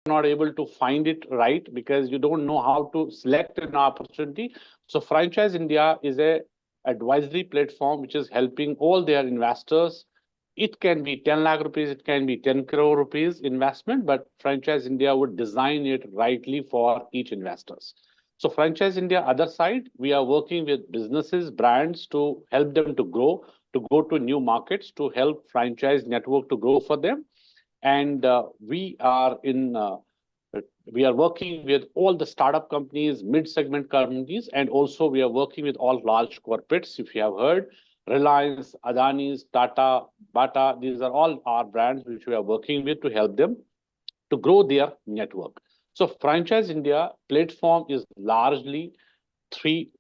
not able to find it right because you don't know how to select an opportunity. So Franchise India is a advisory platform which is helping all their investors. It can be 10 lakh rupees, it can be 10 crore rupees investment, but Franchise India would design it rightly for each investors. So Franchise India, other side, we are working with businesses, brands to help them to grow, to go to new markets, to help franchise network to grow for them. And we are working with all the startup companies, mid-segment companies, and also we are working with all large corporates. If you have heard, Reliance, Adani's, Tata, Bata, these are all our brands which we are working with to help them to grow their network. So Franchise India platform is largely three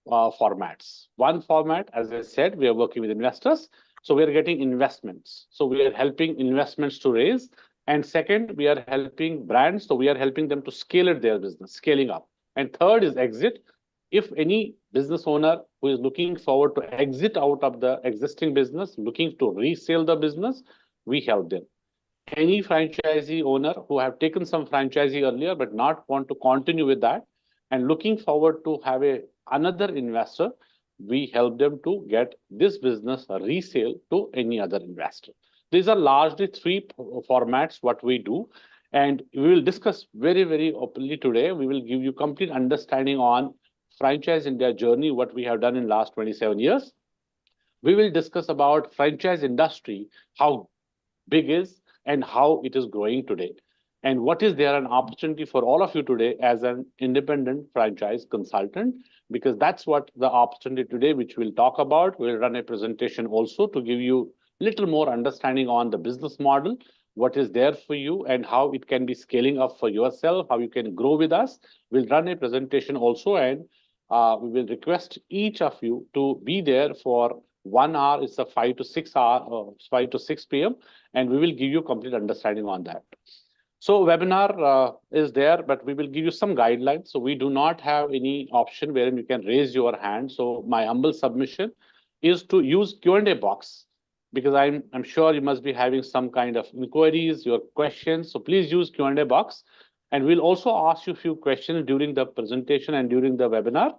formats. One format, as I said, we are working with investors. So we are getting investments. So we are helping investments to raise. And second, we are helping brands. So we are helping them to scale it their business, scaling up. And third is exit. If any business owner who is looking forward to exit out of the existing business, looking to resell the business, we help them. Any franchisee owner who have taken some franchisee earlier but not want to continue with that and looking forward to have another investor, we help them to get this business resale to any other investor. These are largely three formats what we do, and we will discuss very, very openly today. We will give you complete understanding on Franchise India journey, what we have done in last 27 years. We will discuss about franchise industry, how big is and how it is growing today, and what is there an opportunity for all of you today as an independent franchise consultant, because that's what the opportunity today which we'll talk about. We'll run a presentation also to give you little more understanding on the business model, what is there for you and how it can be scaling up for yourself, how you can grow with us. We'll run a presentation also, and we will request each of you to be there for 1 hour. It's a 5 to 6 hour, 5 to 6 p.m. and we will give you complete understanding on that. So webinar is there, but we will give you some guidelines. So we do not have any option wherein you can raise your hand. So my humble submission is to use Q&A box, because I'm sure you must be having some kind of inquiries, your questions. So please use Q&A box. And we'll also ask you a few questions during the presentation and during the webinar.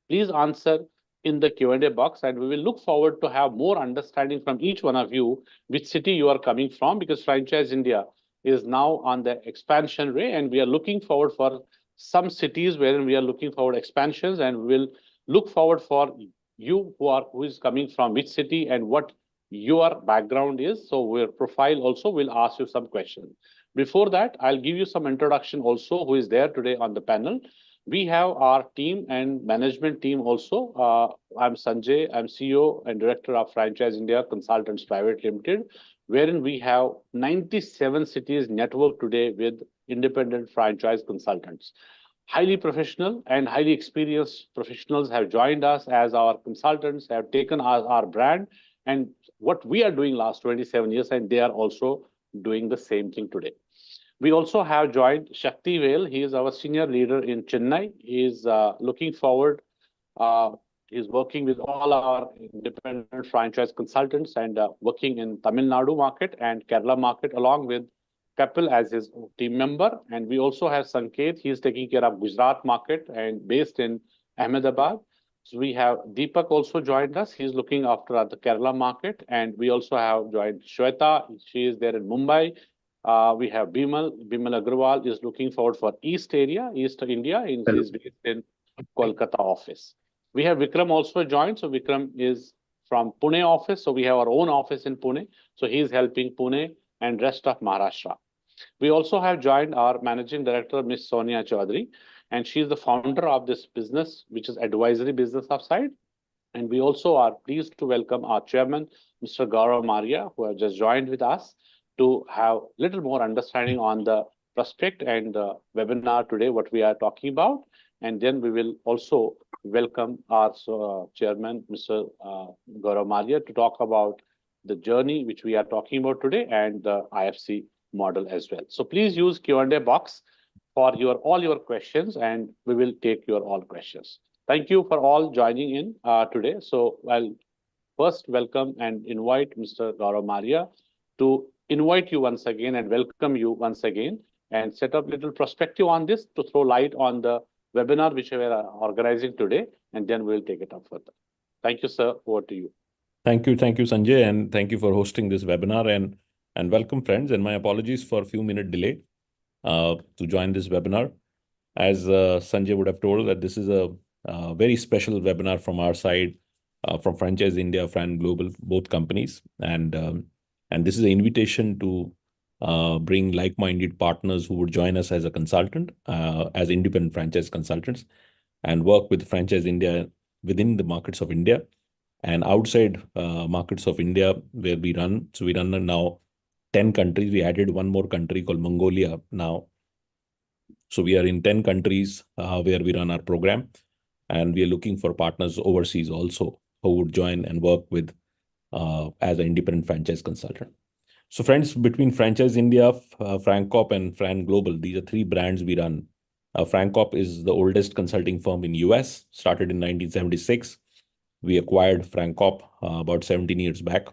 Please answer in the Q&A box, and we will look forward to have more understanding from each one of you, which city you are coming from, because Franchise India is now on the expansion way, and we are looking forward for some cities wherein we are looking forward expansions, and we will look forward for you who is coming from which city and what your background is. So your profile also will ask you some questions. Before that, I'll give you some introduction also who is there today on the panel. We have our team and management team also. I'm Sanjay, I'm CEO and Director of Franchise India Consultants Private Limited, wherein we have 97 cities network today with independent franchise consultants. Highly professional and highly experienced professionals have joined us as our consultants, have taken our brand and what we are doing last 27 years, and they are also doing the same thing today. We also have joined Shakti Vail. He is our senior leader in Chennai. He is looking forward. He's working with all our independent franchise consultants and working in Tamil Nadu market and Kerala market, along with Kapil as his team member. And we also have Sanket. He is taking care of Gujarat market and based in Ahmedabad. So we have Deepak also joined us. He's looking after the Kerala market. And we also have joined Shweta. She is there in Mumbai. We have Bimal Agrawal is looking forward for East area, East India, and he's based in Kolkata office. We have Vikram also joined. So Vikram is from Pune office. So we have our own office in Pune. So he's helping Pune and rest of Maharashtra. We also have joined our managing director, Ms. Sonia Chaudhary, and she's the founder of this business, which is advisory business upside. And we also are pleased to welcome our chairman, Mr. Gaurav Maria, who have just joined with us to have little more understanding on the prospect and the webinar today, what we are talking about. And then we will also welcome our chairman, Mr. Gaurav Maria, to talk about the journey which we are talking about today and the IFC model as well. So please use Q&A box for all your questions, and we will take your all questions. Thank you for all joining in today. So I'll first welcome and invite Mr. Gaurav Maria to invite you once again and welcome you once again and set up little perspective on this to throw light on the webinar which we are organizing today, and then we'll take it up further. Thank you, sir. Over to you. Thank you, Sanjay, and thank you for hosting this webinar and welcome, friends. And my apologies for a few minute delay to join this webinar. As Sanjay would have told, that this is a very special webinar from our side, from Franchise India, Fran Global, both companies, and this is an invitation to bring like-minded partners who would join us as a consultant, as independent franchise consultants, and work with Franchise India within the markets of India and outside markets of India where we run. So we run now 10 countries. We added one more country called Mongolia now. So we are in 10 countries where we run our program, and we are looking for partners overseas also who would join and work with as an independent franchise consultant. So friends, between Franchise India, FranCop and Fran Global, these are three brands we run. FranCop is the oldest consulting firm in US, started in 1976. We acquired FranCop about 17 years back.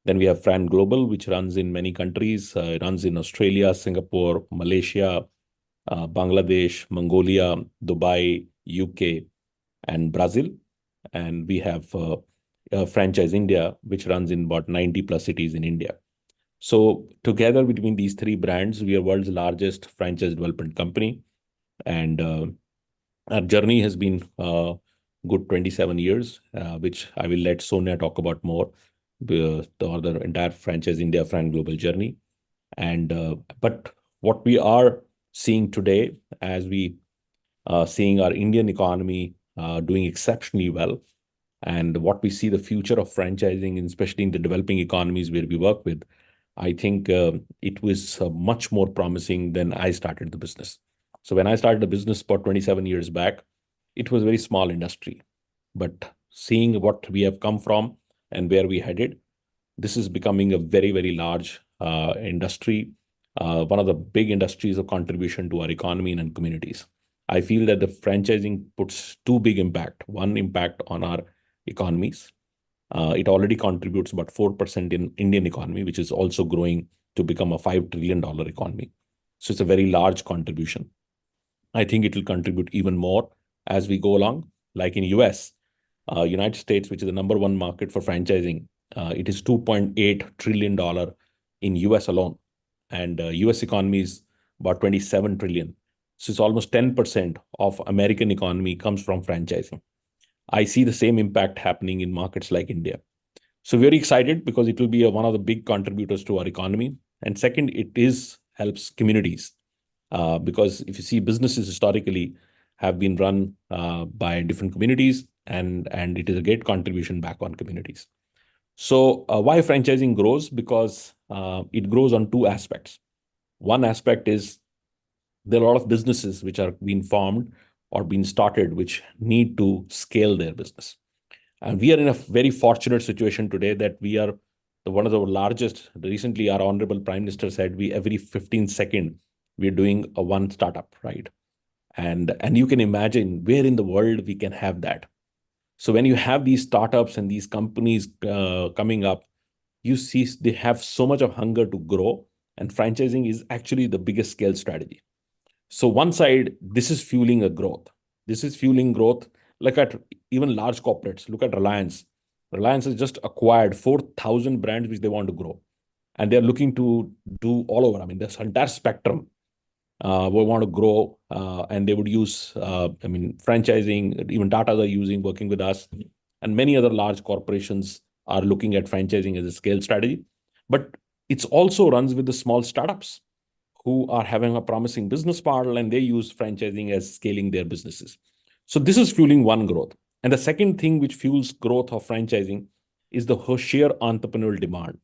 Then we have Fran Global, which runs in many countries. It runs in Australia, Singapore, Malaysia, Bangladesh, Mongolia, Dubai, UK, and Brazil. And we have Franchise India, which runs in about 90 plus cities in India. So together between these three brands, we are world's largest franchise development company. And our journey has been good 27 years, which I will let Sonia talk about more, the entire Franchise India, Fran Global journey. And but what we are seeing today, as we seeing our Indian economy doing exceptionally well, and what we see the future of franchising, especially in the developing economies where we work with, I think it was much more promising than I started the business. So when I started the business about 27 years back, it was a very small industry. But seeing what we have come from and where we headed, this is becoming a very, very large industry, one of the big industries of contribution to our economy and communities. I feel that the franchising puts two big impact. One impact on our economies. It already contributes about 4% in Indian economy, which is also growing to become a $5 trillion economy. So it's a very large contribution. I think it will contribute even more as we go along. Like in US, United States, which is the number one market for franchising, it is $2.8 trillion in US alone. And US economy is about 27 trillion. So it's almost 10% of American economy comes from franchising. I see the same impact happening in markets like India. So very excited because it will be one of the big contributors to our economy. And second, it helps communities. Because if you see, businesses historically have been run by different communities, and it is a great contribution back on communities. So why franchising grows? Because it grows on two aspects. One aspect is there are a lot of businesses which are being formed or being started which need to scale their business. And we are in a very fortunate situation today that we are one of the largest. Recently, our Honorable Prime Minister said every 15 seconds, we're doing a one startup, right? And you can imagine where in the world we can have that. So when you have these startups and these companies coming up, you see they have so much of hunger to grow, and franchising is actually the biggest scale strategy. So one side, this is fueling a growth. This is fueling growth. Look at even large corporates. Look at Reliance. Reliance has just acquired 4,000 brands which they want to grow. And they're looking to do all over. I mean, this entire spectrum we want to grow, and they would use, franchising. Even Tata are using, working with us, and many other large corporations are looking at franchising as a scale strategy. But it also runs with the small startups who are having a promising business model, and they use franchising as scaling their businesses. So this is fueling one growth. And the second thing which fuels growth of franchising is the sheer entrepreneurial demand.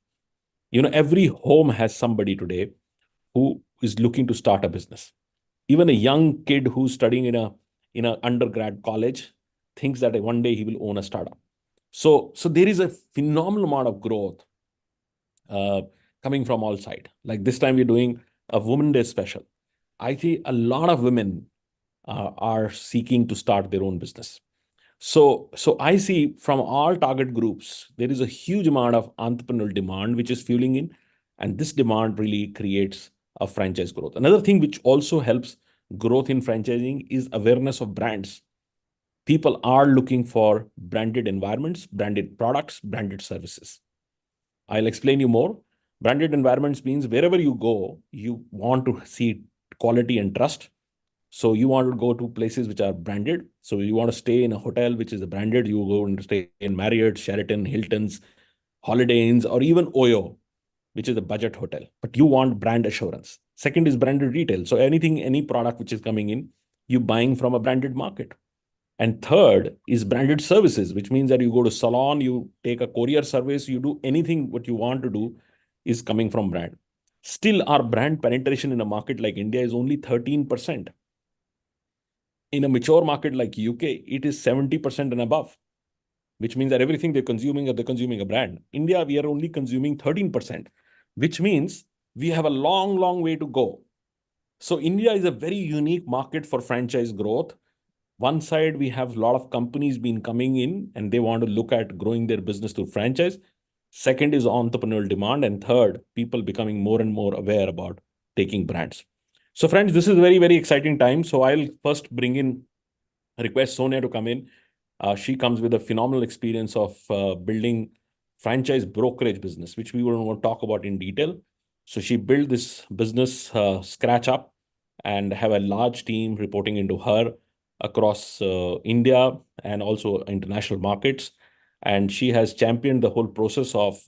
Every home has somebody today who is looking to start a business. Even a young kid who's studying in a undergrad college thinks that one day he will own a startup. So there is a phenomenal amount of growth coming from all sides. Like this time we're doing a Women's Day special. I think a lot of women are seeking to start their own business. So I see from all target groups, there is a huge amount of entrepreneurial demand which is fueling in, and this demand really creates of franchise growth. Another thing which also helps growth in franchising is awareness of brands. People are looking for branded environments, branded products, branded services. I'll explain you more. Branded environments means wherever you go, you want to see quality and trust. So you want to go to places which are branded. So you want to stay in a hotel which is branded. You go and stay in Marriott, Sheraton, Hilton's, Holiday Inns, or even Oyo, which is a budget hotel. But you want brand assurance. Second is branded retail. So anything, any product which is coming in, you buying from a branded market. And third is branded services, which means that you go to salon, you take a courier service, you do anything what you want to do is coming from brand. Still, our brand penetration in a market like India is only 13%. In a mature market like UK, it is 70% and above, which means that everything they're consuming a brand. India, we are only consuming 13%, which means we have a long, long way to go. So India is a very unique market for franchise growth. One side, we have a lot of companies been coming in and they want to look at growing their business through franchise. Second is entrepreneurial demand. And third, people becoming more and more aware about taking brands. So friends, this is a very, very exciting time. So I'll first request Sonia to come in. She comes with a phenomenal experience of building franchise brokerage business, which we will want to talk about in detail. So she built this business scratch up and have a large team reporting into her across India and also international markets. And she has championed the whole process of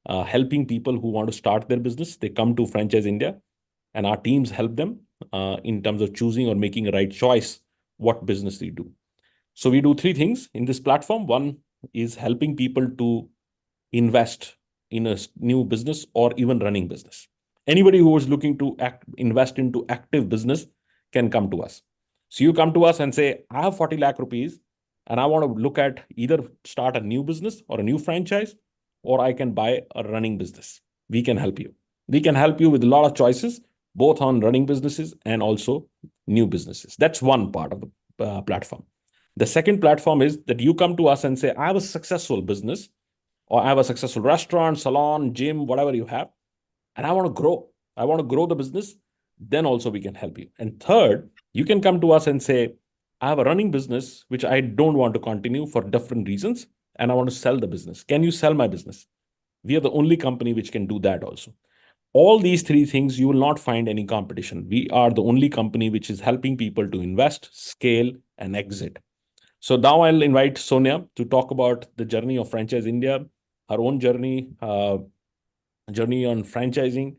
helping people who want to start their business. They come to Franchise India and our teams help them in terms of choosing or making a right choice what business they do. So we do three things in this platform. One is helping people to invest in a new business or even running business. Anybody who is looking to invest into active business can come to us. So you come to us and say, I have 40 lakh rupees and I want to look at either start a new business or a new franchise, or I can buy a running business. We can help you. We can help you with a lot of choices, both on running businesses and also new businesses. That's one part of the platform. The second platform is that you come to us and say, I have a successful business, or I have a successful restaurant, salon, gym, whatever you have, and I want to grow. I want to grow the business. Then also we can help you. And third, you can come to us and say, I have a running business, which I don't want to continue for different reasons, and I want to sell the business. Can you sell my business? We are the only company which can do that also. All these three things, you will not find any competition. We are the only company which is helping people to invest, scale, and exit. So now I'll invite Sonia to talk about the journey of Franchise India, her own journey on franchising,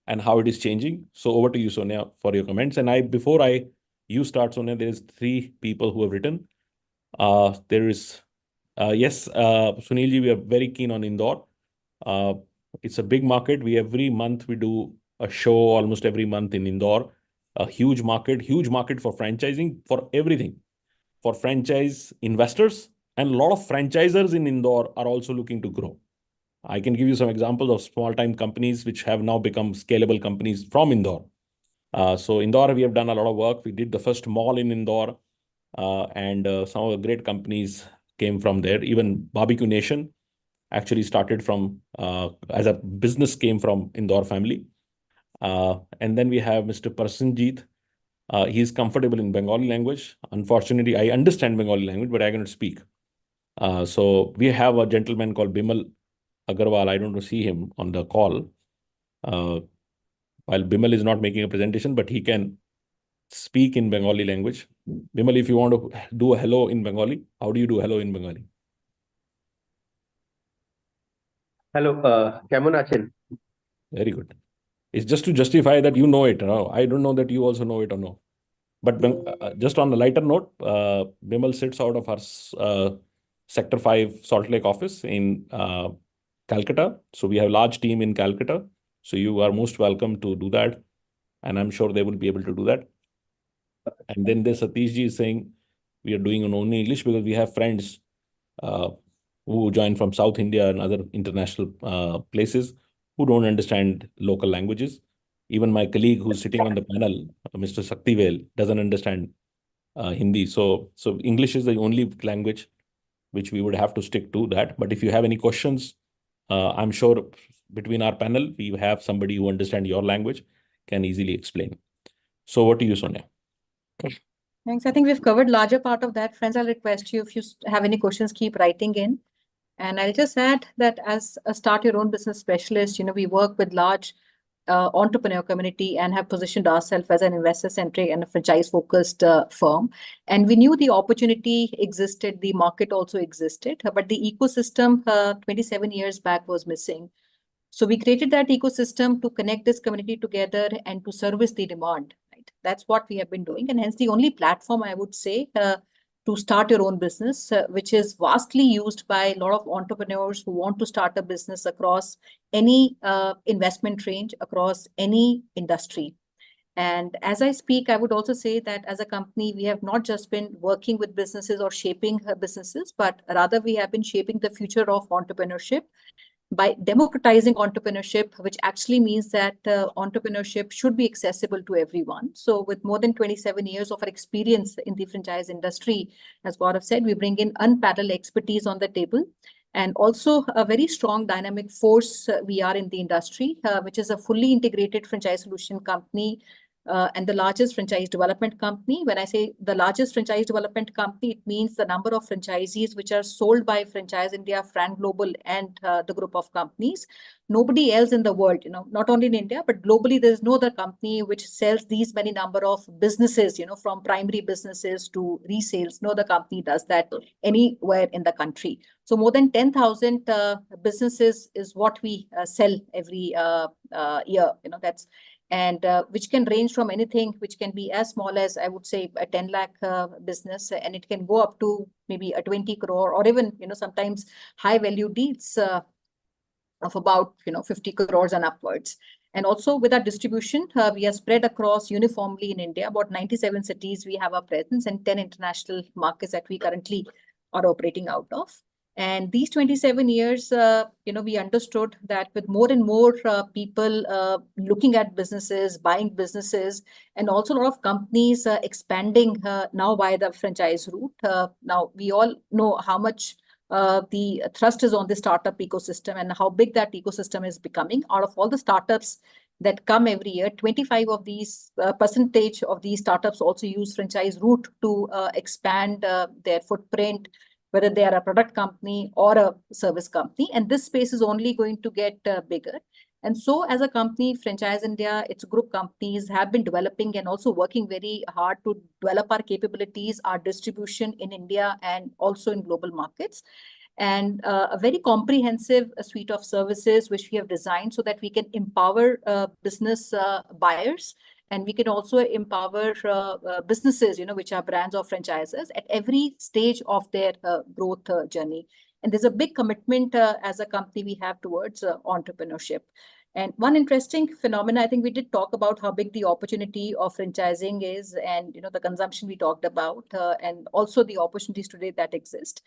and how it is changing. So over to you, Sonia, for your comments. And before you start, Sonia, there is three people who have written. Sunilji, we are very keen on Indore. It's a big market. Every month we do a show almost every month in Indore. A huge market for franchising, for everything, for franchise investors, and a lot of franchisors in Indore are also looking to grow. I can give you some examples of small-time companies which have now become scalable companies from Indore. So Indore, we have done a lot of work. We did the first mall in Indore, and some of the great companies came from there. Even Barbecue Nation actually started from as a business, came from Indore family. And then we have Mr. Prasenjit. He is comfortable in Bengali language. Unfortunately, I understand Bengali language, but I cannot speak. So we have a gentleman called Bimal Agarwal. I don't see him on the call. While Bimal is not making a presentation, but he can speak in Bengali language. Bimal, if you want to do a hello in Bengali, how do you do hello in Bengali? Hello কেমন আছেন? Very good. It's just to justify that you know it. I don't know that you also know it or no. But just on a lighter note, Bimal sits out of our Sector 5 Salt Lake office in Calcutta. So we have a large team in Calcutta. So you are most welcome to do that. And I'm sure they will be able to do that. And then there's Satish ji is saying we are doing in only English because we have friends who join from South India and other international places who don't understand local languages. Even my colleague who's sitting on the panel, Mr. Saktivel, doesn't understand Hindi. So English is the only language which we would have to stick to that. But if you have any questions, I'm sure between our panel, we have somebody who understands your language. can easily explain. So what do you, Sonia? Thanks. I think we've covered larger part of that. Friends, I'll request you, if you have any questions, keep writing in. And I'll just add that as a start your own business specialist, we work with large entrepreneur community and have positioned ourselves as an investor-centric and a franchise-focused firm. And we knew the opportunity existed, the market also existed, but the ecosystem 27 years back was missing. So we created that ecosystem to connect this community together and to service the demand. Right? That's what we have been doing. And hence the only platform, I would say, to start your own business, which is vastly used by a lot of entrepreneurs who want to start a business across any investment range, across any industry. And as I speak, I would also say that as a company, we have not just been working with businesses or shaping businesses, but rather we have been shaping the future of entrepreneurship by democratizing entrepreneurship, which actually means that entrepreneurship should be accessible to everyone. So with more than 27 years of our experience in the franchise industry, as Gaurav said, we bring in unparalleled expertise on the table, and also a very strong dynamic force we are in the industry, which is a fully integrated franchise solution company and the largest franchise development company. When I say the largest franchise development company, it means the number of franchisees which are sold by Franchise India, Fran Global, and the group of companies. Nobody else in the world, not only in India, but globally, there is no other company which sells these many number of businesses, from primary businesses to resales. No other company does that anywhere in the country. So more than 10,000 businesses is what we sell every year. That's and which can range from anything which can be as small as, I would say, a 10 lakh business, and it can go up to maybe a 20 crore or even, sometimes high value deals of about, 50 crores and upwards. And also with our distribution, we are spread across uniformly in India. About 97 cities we have our presence, and 10 international markets that we currently are operating out of. And these 27 years, we understood that with more and more people looking at businesses, buying businesses, and also a lot of companies expanding now via the franchise route. Now, we all know how much the thrust is on the startup ecosystem and how big that ecosystem is becoming. Out of all the startups that come every year, 25 of these percentage of these startups also use franchise route to expand their footprint, whether they are a product company or a service company. And this space is only going to get bigger. And so as a company, Franchise India, its group companies have been developing and also working very hard to develop our capabilities, our distribution in India and also in global markets. And a very comprehensive suite of services which we have designed so that we can empower business buyers. And we can also empower businesses, which are brands or franchises at every stage of their growth journey. And there's a big commitment as a company we have towards entrepreneurship. And one interesting phenomena, I think we did talk about how big the opportunity of franchising is, and the consumption we talked about, and also the opportunities today that exist.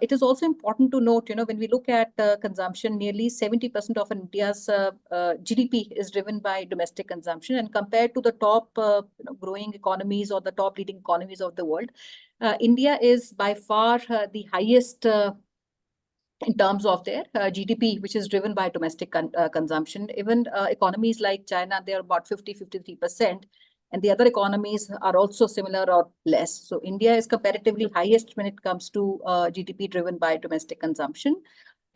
It is also important to note, when we look at consumption, nearly 70% of India's GDP is driven by domestic consumption, and compared to the top growing economies or the top leading economies of the world, India is by far the highest in terms of their GDP, which is driven by domestic consumption. Even economies like China, they're about 53%. And the other economies are also similar or less. So India is comparatively highest when it comes to GDP driven by domestic consumption.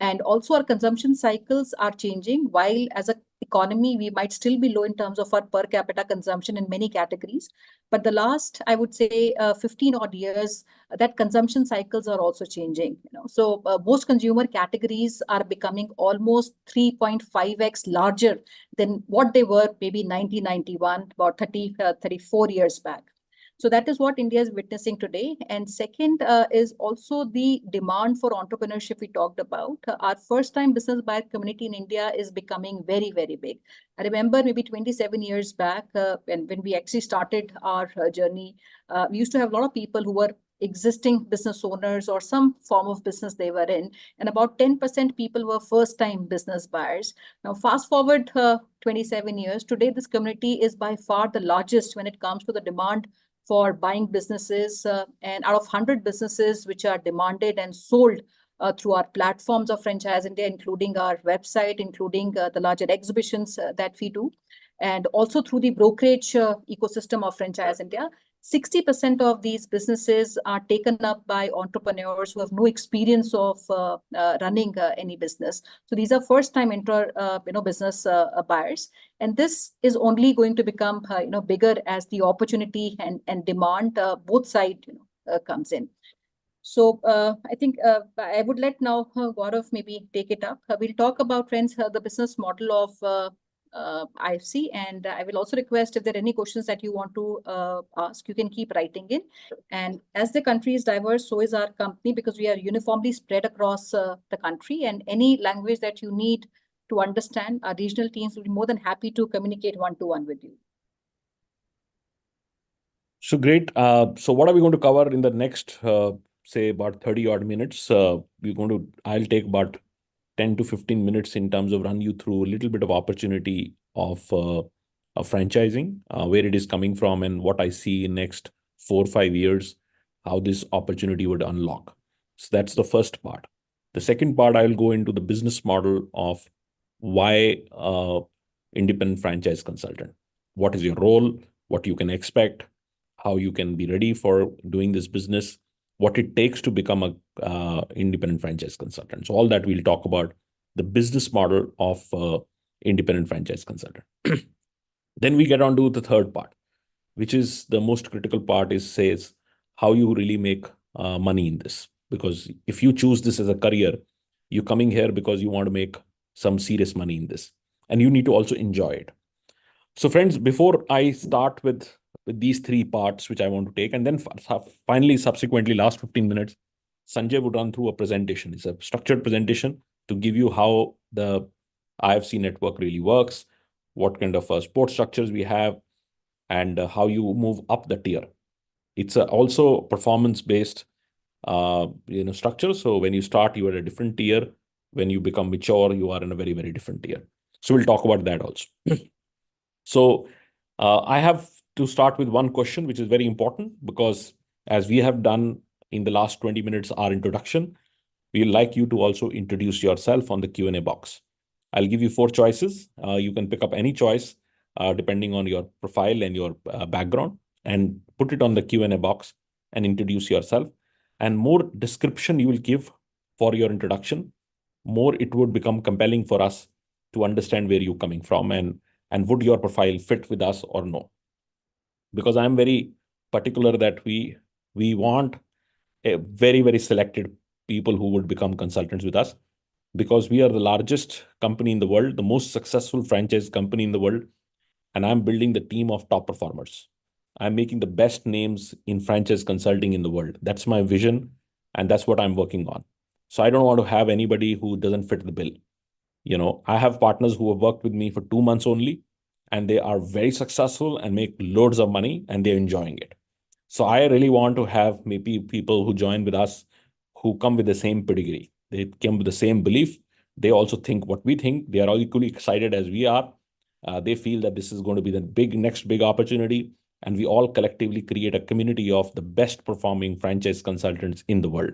And also our consumption cycles are changing. While as an economy, we might still be low in terms of our per capita consumption in many categories. But the last, I would say, 15 odd years, that consumption cycles are also changing. So most consumer categories are becoming almost 3.5x larger than what they were maybe 1991, about 34 years back. So that is what India is witnessing today. And second is also the demand for entrepreneurship we talked about. Our first-time business buyer community in India is becoming very, very big. I remember maybe 27 years back when we actually started our journey, we used to have a lot of people who were existing business owners or some form of business they were in, and about 10% people were first-time business buyers. Now, fast forward 27 years, today this community is by far the largest when it comes to the demand for buying businesses, and out of 100 businesses which are demanded and sold through our platforms of Franchise India, including our website, including the larger exhibitions that we do. and also through the brokerage ecosystem of Franchise India. 60% of these businesses are taken up by entrepreneurs who have no experience of running any business. So these are first-time business buyers, and this is only going to become bigger as the opportunity and demand both sides comes in. So I think I would let now Gaurav maybe take it up. We'll talk about, friends, the business model of IFC, and I will also request if there are any questions that you want to ask, you can keep writing in. And as the country is diverse, so is our company, because we are uniformly spread across the country, and any language that you need to understand, our regional teams will be more than happy to communicate one-to-one with you. So great. So what are we going to cover in the next, say, about 30 odd minutes? I'll take about 10 to 15 minutes in terms of run you through a little bit of opportunity of franchising, where it is coming from and what I see in next 4 or 5 years, how this opportunity would unlock. So that's the first part. The second part, I'll go into the business model of why independent franchise consultant. What is your role? What you can expect? How you can be ready for doing this business? What it takes to become a independent franchise consultant. So all that we'll talk about the business model of independent franchise consultant. Then we get on to the third part, which is the most critical part, says how you really make money in this. Because if you choose this as a career, you're coming here because you want to make some serious money in this, and you need to also enjoy it. So friends, before I start with these three parts, which I want to take, and then finally, subsequently, last 15 minutes, Sanjay would run through a presentation. It's a structured presentation to give you how the IFC network really works, what kind of support structures we have, and how you move up the tier. It's also performance-based structure. So when you start, you are at a different tier. When you become mature, you are in a very, very different tier. So we'll talk about that also. So I have to start with one question, which is very important, because as we have done in the last 20 minutes, our introduction, we'd like you to also introduce yourself on the Q&A box. I'll give you 4 choices. You can pick up any choice depending on your profile and your background, and put it on the Q&A box and introduce yourself. And more description you will give for your introduction, more it would become compelling for us to understand where you're coming from and would your profile fit with us or no. Because I'm very particular that we want a very, very selected people who would become consultants with us, because we are the largest company in the world, the most successful franchise company in the world, and I'm building the team of top performers. I'm making the best names in franchise consulting in the world. That's my vision, and that's what I'm working on. So I don't want to have anybody who doesn't fit the bill. I have partners who have worked with me for 2 months only, and they are very successful and make loads of money, and they're enjoying it. So I really want to have maybe people who join with us who come with the same pedigree. They come with the same belief. They also think what we think. They are all equally excited as we are. They feel that this is going to be the next big opportunity, and we all collectively create a community of the best performing franchise consultants in the world.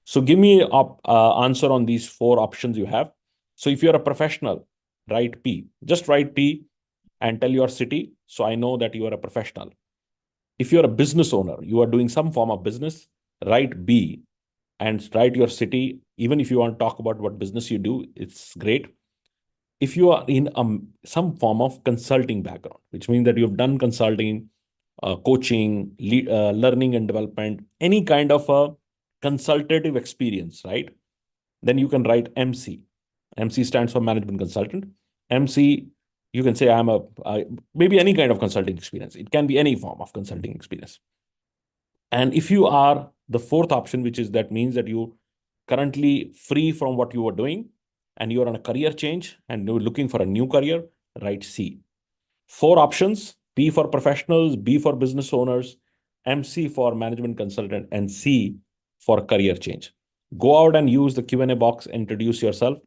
So give me an answer on these 4 options you have. So if you're a professional, write P. Just write P and tell your city, so I know that you are a professional. If you're a business owner, you are doing some form of business, write B and write your city. Even if you want to talk about what business you do, it's great. If you are in some form of consulting background, which means that you've done consulting, coaching, learning and development, any kind of a consultative experience, right? Then you can write MC. MC stands for management consultant. MC, you can say I'm maybe any kind of consulting experience. It can be any form of consulting experience. And if you are the 4th option, which is that means that you currently free from what you are doing and you're on a career change and you're looking for a new career, write C. 4 options: P for professionals, B for business owners, MC for management consultant, and C for career change. Go out and use the Q&A box and introduce yourself.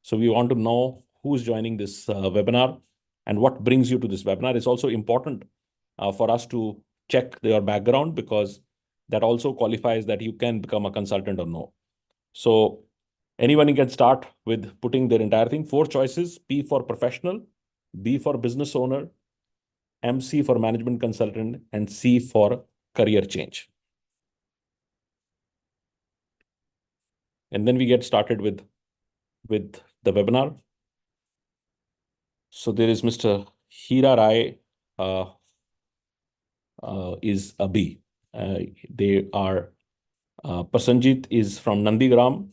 So we want to know who's joining this webinar and what brings you to this webinar. It's also important for us to check your background, because that also qualifies that you can become a consultant or no. So anyone can start with putting their entire thing. 4 choices: P for professional, B for business owner, MC for management consultant, and C for career change. And then we get started with the webinar. So there is Mr. Hira Rai is a B. They are Prasanjit is from Nandigram,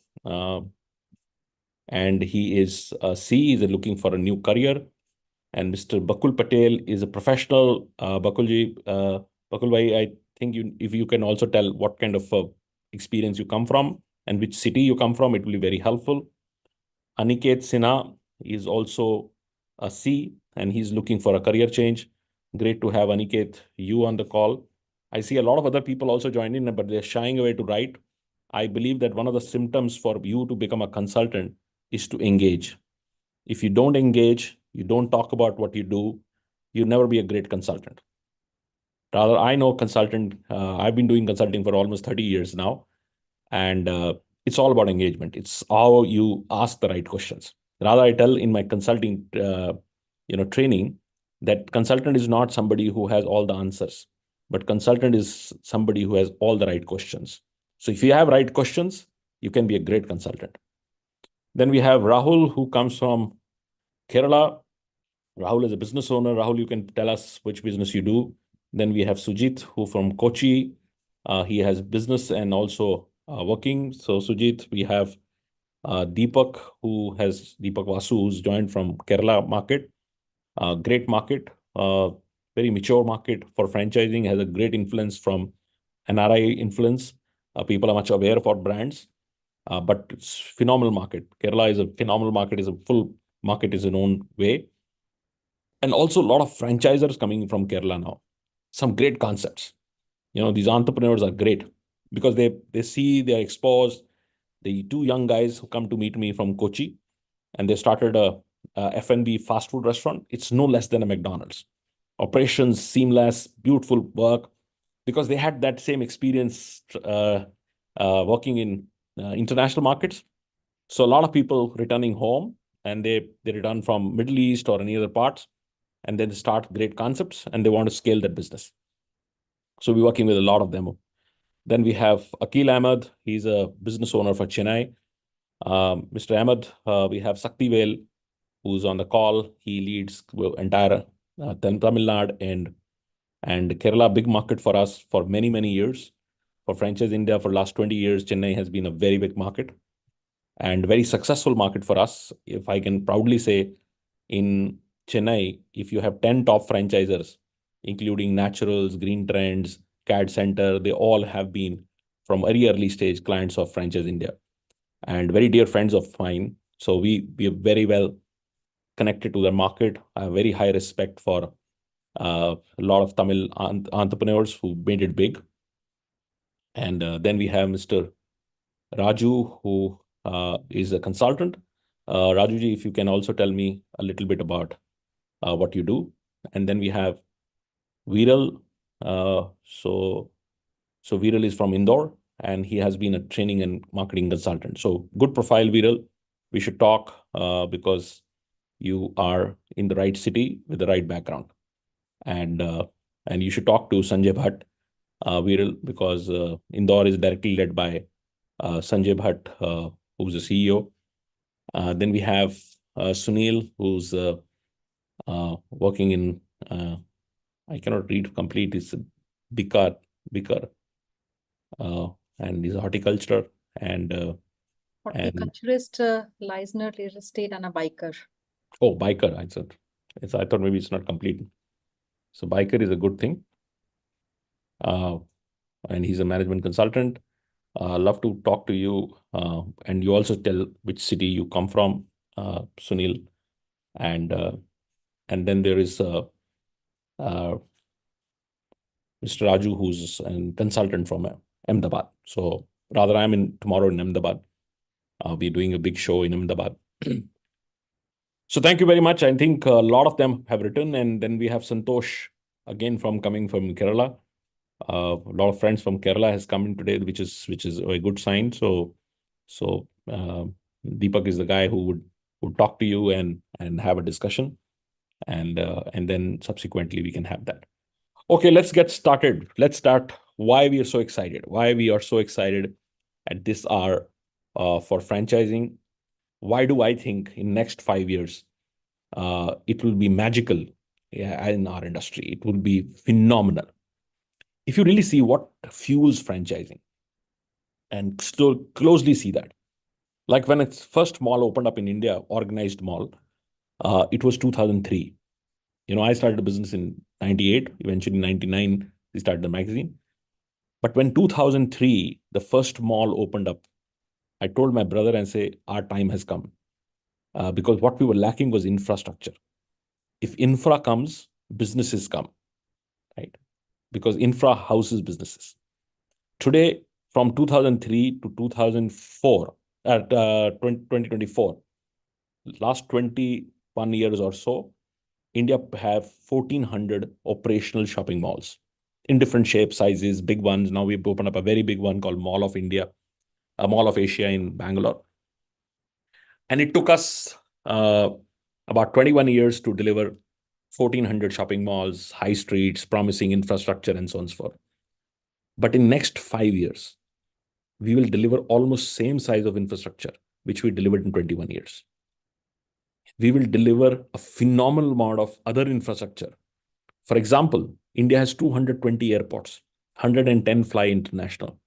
and he is a C. Is looking for a new career. And Mr. Bakul Patel is a professional. Bakulji, Bakul bhai, I think if you can also tell what kind of experience you come from and which city you come from, it will be very helpful. Aniket Sinha is also a C, and he's looking for a career change. Great to have Aniket, you on the call. I see a lot of other people also joining, but they're shying away to write. I believe that one of the symptoms for you to become a consultant is to engage. If you don't engage, you don't talk about what you do, you'll never be a great consultant. Rather, I know consultant, I've been doing consulting for almost 30 years now, and it's all about engagement. It's how you ask the right questions. Rather, I tell in my consulting training that consultant is not somebody who has all the answers, but consultant is somebody who has all the right questions. So if you have right questions, you can be a great consultant. Then we have Rahul, who comes from Kerala. Rahul is a business owner. Rahul, you can tell us which business you do. Then we have Sujit, who from Kochi. He has business and also working. So Sujit, we have Deepak Vasu, who's joined from Kerala market. Great market, very mature market for franchising, has a great influence from NRI influence. People are much aware of our brands, but it's phenomenal market. Kerala is a phenomenal market, is a full market is in own way. And also a lot of franchisers coming from Kerala now. Some great concepts. These entrepreneurs are great because they see, they're exposed. The two young guys who come to meet me from Kochi, and they started a F&B fast food restaurant. It's no less than a McDonald's. Operations seamless, beautiful work, because they had that same experience working in international markets. So a lot of people returning home, and they return from Middle East or any other parts, and then they start great concepts and they want to scale that business. So we're working with a lot of them. Then we have Akil Ahmed. He's a business owner for Chennai. Mr. Ahmed, we have Saktivel, who's on the call. He leads entire Tamil Nadu and Kerala, big market for us for many, many years. For Franchise India, for last 20 years, Chennai has been a very big market and very successful market for us. If I can proudly say, in Chennai, if you have 10 top franchisers, including Naturals, Green Trends, CAD Center, they all have been from very early stage clients of Franchise India and very dear friends of mine. So we are very well connected to the market. I have very high respect for a lot of Tamil entrepreneurs who made it big. And then we have Mr. Raju, who is a consultant. Rajuji, if you can also tell me a little bit about what you do. And then we have Viral. So Viral is from Indore, and he has been a training and marketing consultant. So good profile, Viral. We should talk because you are in the right city with the right background. And you should talk to Sanjay Bhatt, Viral, because Indore is directly led by Sanjay Bhatt, who's the CEO. Then we have Sunil, who's working in, I cannot read complete, it's Bikar, and he's a horticulture and Horticulturist, Leisner, real estate, and a biker. Oh, biker, I said. I thought maybe it's not complete. So biker is a good thing. And he's a management consultant. Love to talk to you. And you also tell which city you come from, Sunil. And then there is Mr. Raju, who's a consultant from Ahmedabad. So rather, I'm tomorrow in Ahmedabad. We're doing a big show in Ahmedabad. So thank you very much. I think a lot of them have written. And then we have Santosh, again, coming from Kerala. A lot of friends from Kerala has come in today, which is a good sign. So Deepak is the guy who would talk to you and have a discussion. and then subsequently we can have that. Okay, let's get started. Let's start why we are so excited. Why we are so excited at this hour for franchising. Why do I think in next 5 years it will be magical in our industry? It will be phenomenal. If you really see what fuels franchising and still closely see that, like when its first mall opened up in India, organized mall, it was 2003. I started a business in 98, eventually in 99, we started the magazine. But when 2003, the first mall opened up, I told my brother and say, our time has come. Because what we were lacking was infrastructure. If infra comes, businesses come, right? Because infra houses businesses. Today, from 2003 to 2004, 2024, last 21 years or so, India have 1,400 operational shopping malls in different shapes, sizes, big ones. Now we've opened up a very big one called Mall of India, a Mall of Asia in Bangalore. And it took us about 21 years to deliver 1,400 shopping malls, high streets, promising infrastructure, and so on and so forth. But in next 5 years, we will deliver almost same size of infrastructure, which we delivered in 21 years. We will deliver a phenomenal amount of other infrastructure. For example, India has 220 airports, 110 fly international.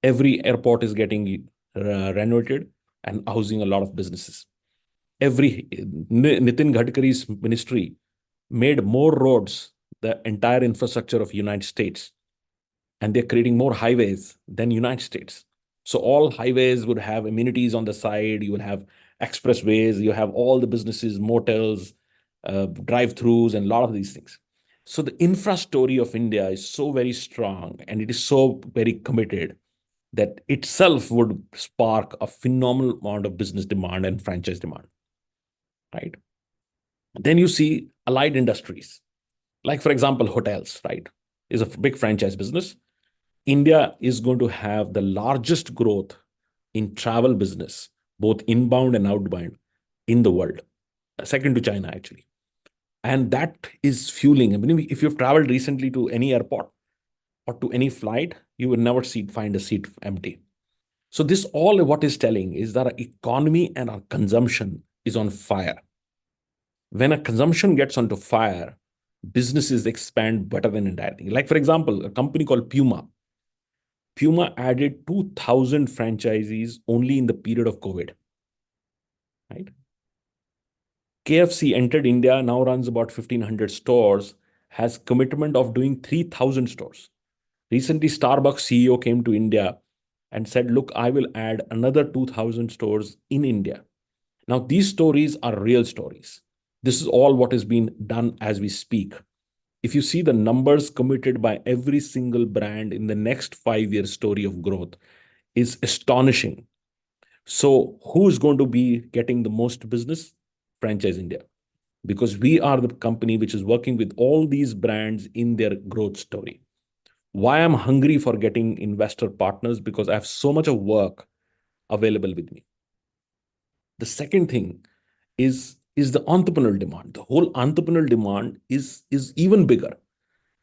Every airport is getting renovated and housing a lot of businesses. Nitin Gadkari's ministry made more roads, the entire infrastructure of United States, and they're creating more highways than United States. So all highways would have amenities on the side. You will have expressways. You have all the businesses, motels, drive-throughs, and a lot of these things. So the infra story of India is so very strong, and it is so very committed that itself would spark a phenomenal amount of business demand and franchise demand, right? Then you see allied industries, like for example, hotels, right? Is a big franchise business. India is going to have the largest growth in travel business, both inbound and outbound in the world, second to China, actually. And that is fueling. I mean, if you've traveled recently to any airport or to any flight, you will never find a seat empty. So this all what is telling is that our economy and our consumption is on fire. When a consumption gets onto fire, businesses expand better than entire thing. Like, for example, a company called Puma. Puma added 2,000 franchisees only in the period of COVID, right? KFC entered India, now runs about 1,500 stores, has commitment of doing 3,000 stores. Recently, Starbucks CEO came to India and said, look, I will add another 2,000 stores in India. Now, these stories are real stories. This is all what is being done as we speak. If you see the numbers committed by every single brand in the next 5-year story of growth is astonishing. So who is going to be getting the most business? Franchise India. Because we are the company which is working with all these brands in their growth story. Why I'm hungry for getting investor partners? Because I have so much of work available with me. The second thing is the entrepreneurial demand. The whole entrepreneurial demand is even bigger.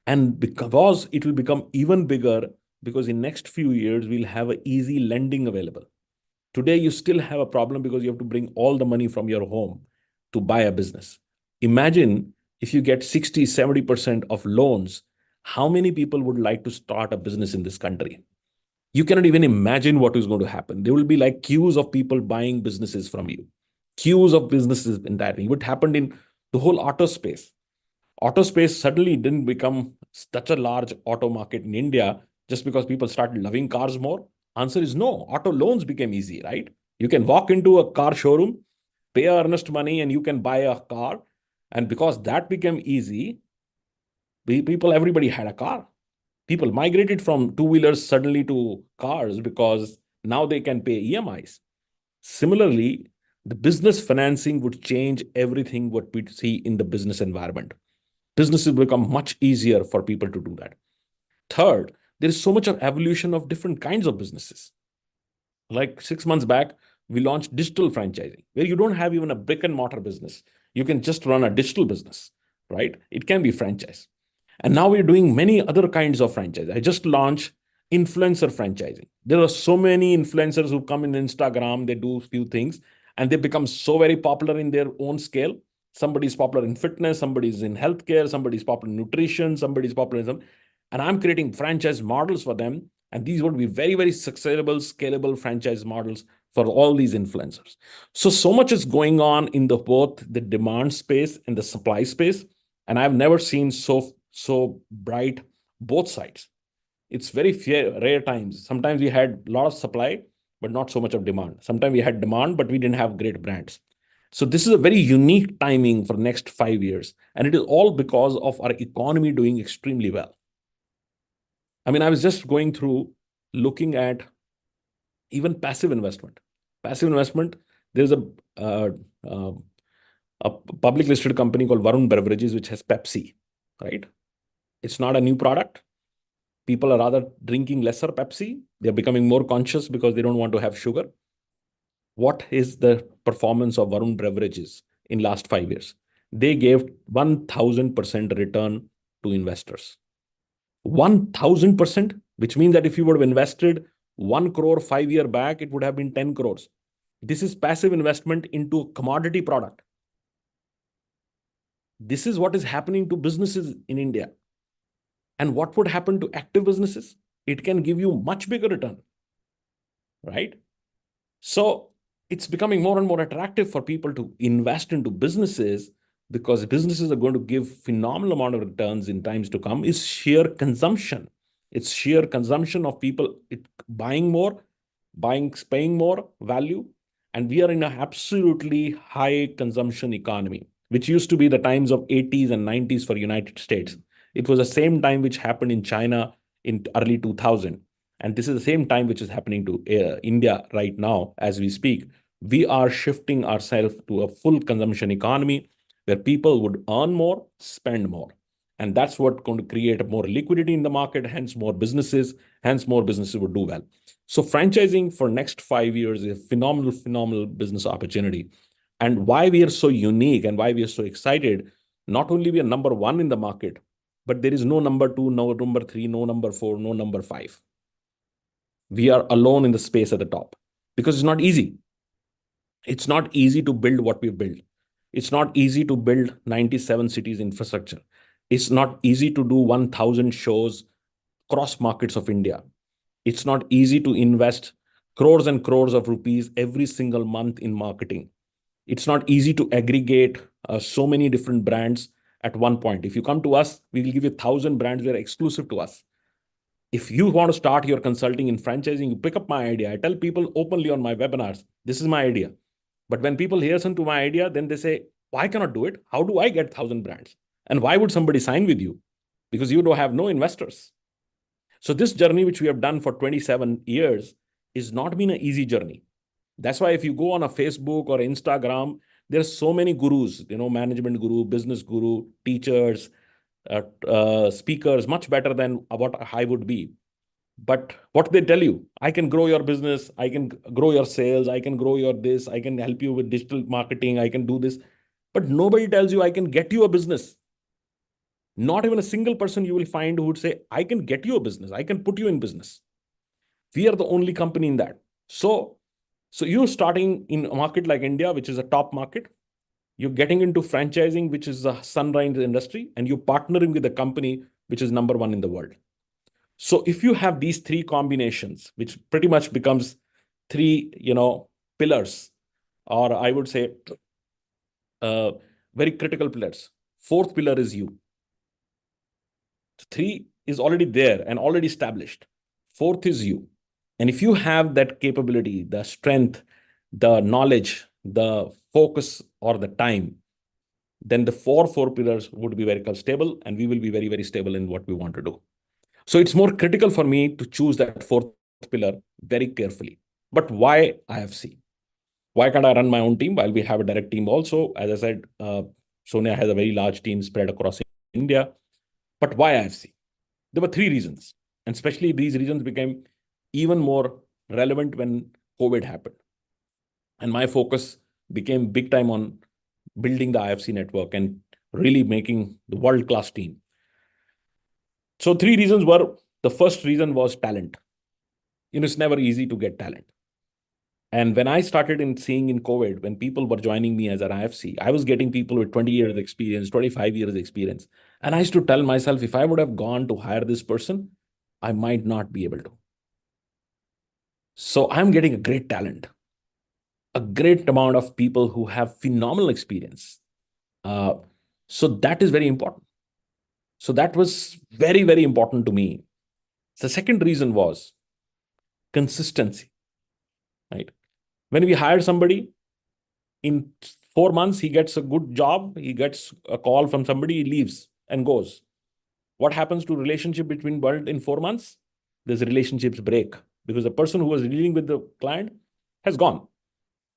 And because it will become even bigger, because in next few years, we'll have an easy lending available. Today, you still have a problem because you have to bring all the money from your home to buy a business. Imagine if you get 60, 70% of loans, how many people would like to start a business in this country? You cannot even imagine what is going to happen. There will be like queues of people buying businesses from you. Queues of businesses in that. What happened in the whole auto space? Auto space suddenly didn't become such a large auto market in India just because people started loving cars more. Answer is no. Auto loans became easy, right? You can walk into a car showroom, pay earnest money, and you can buy a car. And because that became easy, everybody had a car. People migrated from two-wheelers suddenly to cars because now they can pay EMIs. Similarly, the business financing would change everything what we see in the business environment. Businesses become much easier for people to do that. Third, there is so much of evolution of different kinds of businesses. Like 6 months back, we launched digital franchising, where you don't have even a brick and mortar business. You can just run a digital business, right? It can be franchise. And now we're doing many other kinds of franchise. I just launched influencer franchising. There are so many influencers who come in Instagram, they do a few things, and they become so very popular in their own scale. Somebody's popular in fitness, somebody's in healthcare, somebody's popular in nutrition, somebody's popular in some, and I'm creating franchise models for them. And these would be very, very successful, scalable franchise models for all these influencers. So much is going on in the both the demand space and the supply space. And I've never seen so bright both sides. It's very rare times. Sometimes we had a lot of supply, but not so much of demand. Sometimes we had demand, but we didn't have great brands. So this is a very unique timing for next 5 years. And it is all because of our economy doing extremely well. I mean, I was just going through looking at even passive investment. Passive investment, there's uh, a public listed company called Varun Beverages, which has Pepsi, right? It's not a new product. People are rather drinking lesser Pepsi. They're becoming more conscious because they don't want to have sugar. What is the performance of Varun Beverages in last 5 years? They gave 1000% return to investors. 1000%, which means that if you would have invested 1 crore 5 years back, it would have been 10 crores. This is passive investment into a commodity product. This is what is happening to businesses in India. And what would happen to active businesses? It can give you much bigger return, right? So it's becoming more and more attractive for people to invest into businesses because businesses are going to give phenomenal amount of returns in times to come. Is sheer consumption. It's sheer consumption of people buying more, paying more value. And we are in an absolutely high consumption economy, which used to be the times of 80s and 90s for United States. It was the same time which happened in China in early 2000. And this is the same time which is happening to India right now as we speak. We are shifting ourselves to a full consumption economy where people would earn more, spend more. And that's what's going to create more liquidity in the market, hence more businesses would do well. So franchising for next 5 years is a phenomenal business opportunity. And why we are so unique and why we are so excited, not only we are number one in the market, but there is no number two, no number three, no number four, no number five. We are alone in the space at the top because it's not easy. It's not easy to build what we've built. It's not easy to build 97 cities infrastructure. It's not easy to do 1,000 shows across markets of India. It's not easy to invest crores and crores of rupees every single month in marketing. It's not easy to aggregate so many different brands at one point. If you come to us, we will give you 1,000 brands that are exclusive to us. If you want to start your consulting in franchising, you pick up my idea. I tell people openly on my webinars, this is my idea. But when people listen to my idea, then they say, why cannot do it? How do I get 1,000 brands? And why would somebody sign with you? Because you don't have no investors. So this journey, which we have done for 27 years, is not been an easy journey. That's why if you go on a Facebook or Instagram, there are so many gurus, management guru, business guru, teachers, speakers, much better than what I would be. But what they tell you, I can grow your business, I can grow your sales, I can grow your this, I can help you with digital marketing, I can do this. But nobody tells you I can get you a business. Not even a single person you will find who would say, I can get you a business, I can put you in business. We are the only company in that. So you're starting in a market like India, which is a top market. You're getting into franchising, which is a sunrise industry, and you're partnering with a company which is number one in the world. So if you have these three combinations, which pretty much becomes three, pillars, or I would say very critical pillars. Fourth pillar is you. Three is already there and already established. Fourth is you. And if you have that capability, the strength, the knowledge, the focus, or the time, then the four pillars would be very stable, and we will be very, very stable in what we want to do. So it's more critical for me to choose that fourth pillar very carefully. But why IFC? Why can't I run my own team while we have a direct team also? As I said, Sonia has a very large team spread across India. But why IFC? There were three reasons. And especially these reasons became even more relevant when COVID happened. And my focus became big time on building the IFC network and really making the world-class team. So 3 reasons were, the first reason was talent. It's never easy to get talent. And when I started seeing in COVID, when people were joining me as an IFC, I was getting people with 20 years experience, 25 years experience. And I used to tell myself, if I would have gone to hire this person, I might not be able to. So I'm getting a great talent, a great amount of people who have phenomenal experience. So that is very important. So that was very, very important to me. The second reason was consistency, right? When we hire somebody, in 4 months, he gets a good job, he gets a call from somebody, he leaves and goes. What happens to relationship between world in 4 months? These relationships break because the person who was dealing with the client has gone.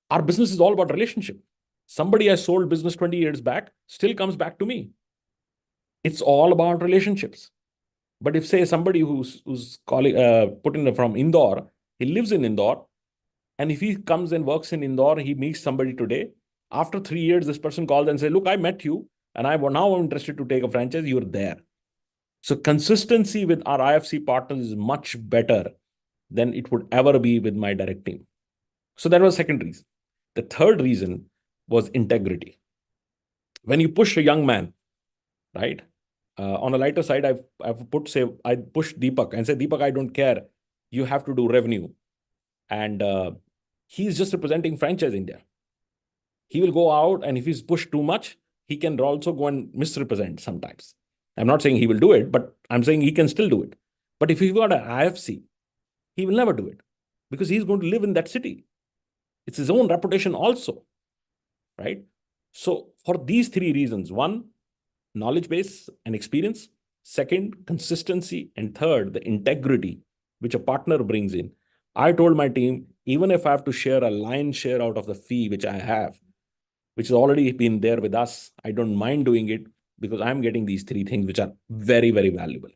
Our business is all about relationship. Somebody I sold business 20 years back still comes back to me. It's all about relationships. But if, say, somebody who's calling put in from Indore, he lives in Indore, and if he comes and works in Indore, he meets somebody today. After 3 years, this person calls and says, "Look, I met you, and I'm interested to take a franchise. You're there." So consistency with our IFC partners is much better than it would ever be with my direct team. So that was the second reason. The third reason was integrity. When you push a young man, right? On a lighter side, I push Deepak and say, "Deepak, I don't care. You have to do revenue." And he's just representing franchise India. He will go out, and if he's pushed too much, he can also go and misrepresent sometimes. I'm not saying he will do it, but I'm saying he can still do it. But if he's got an IFC, he will never do it because he's going to live in that city. It's his own reputation also, right? So for these 3 reasons, one, knowledge base and experience. Second, consistency. And third, the integrity which a partner brings in. I told my team, even if I have to share a lion's share out of the fee which I have, which has already been there with us, I don't mind doing it because I'm getting these 3 things which are very, very valuable.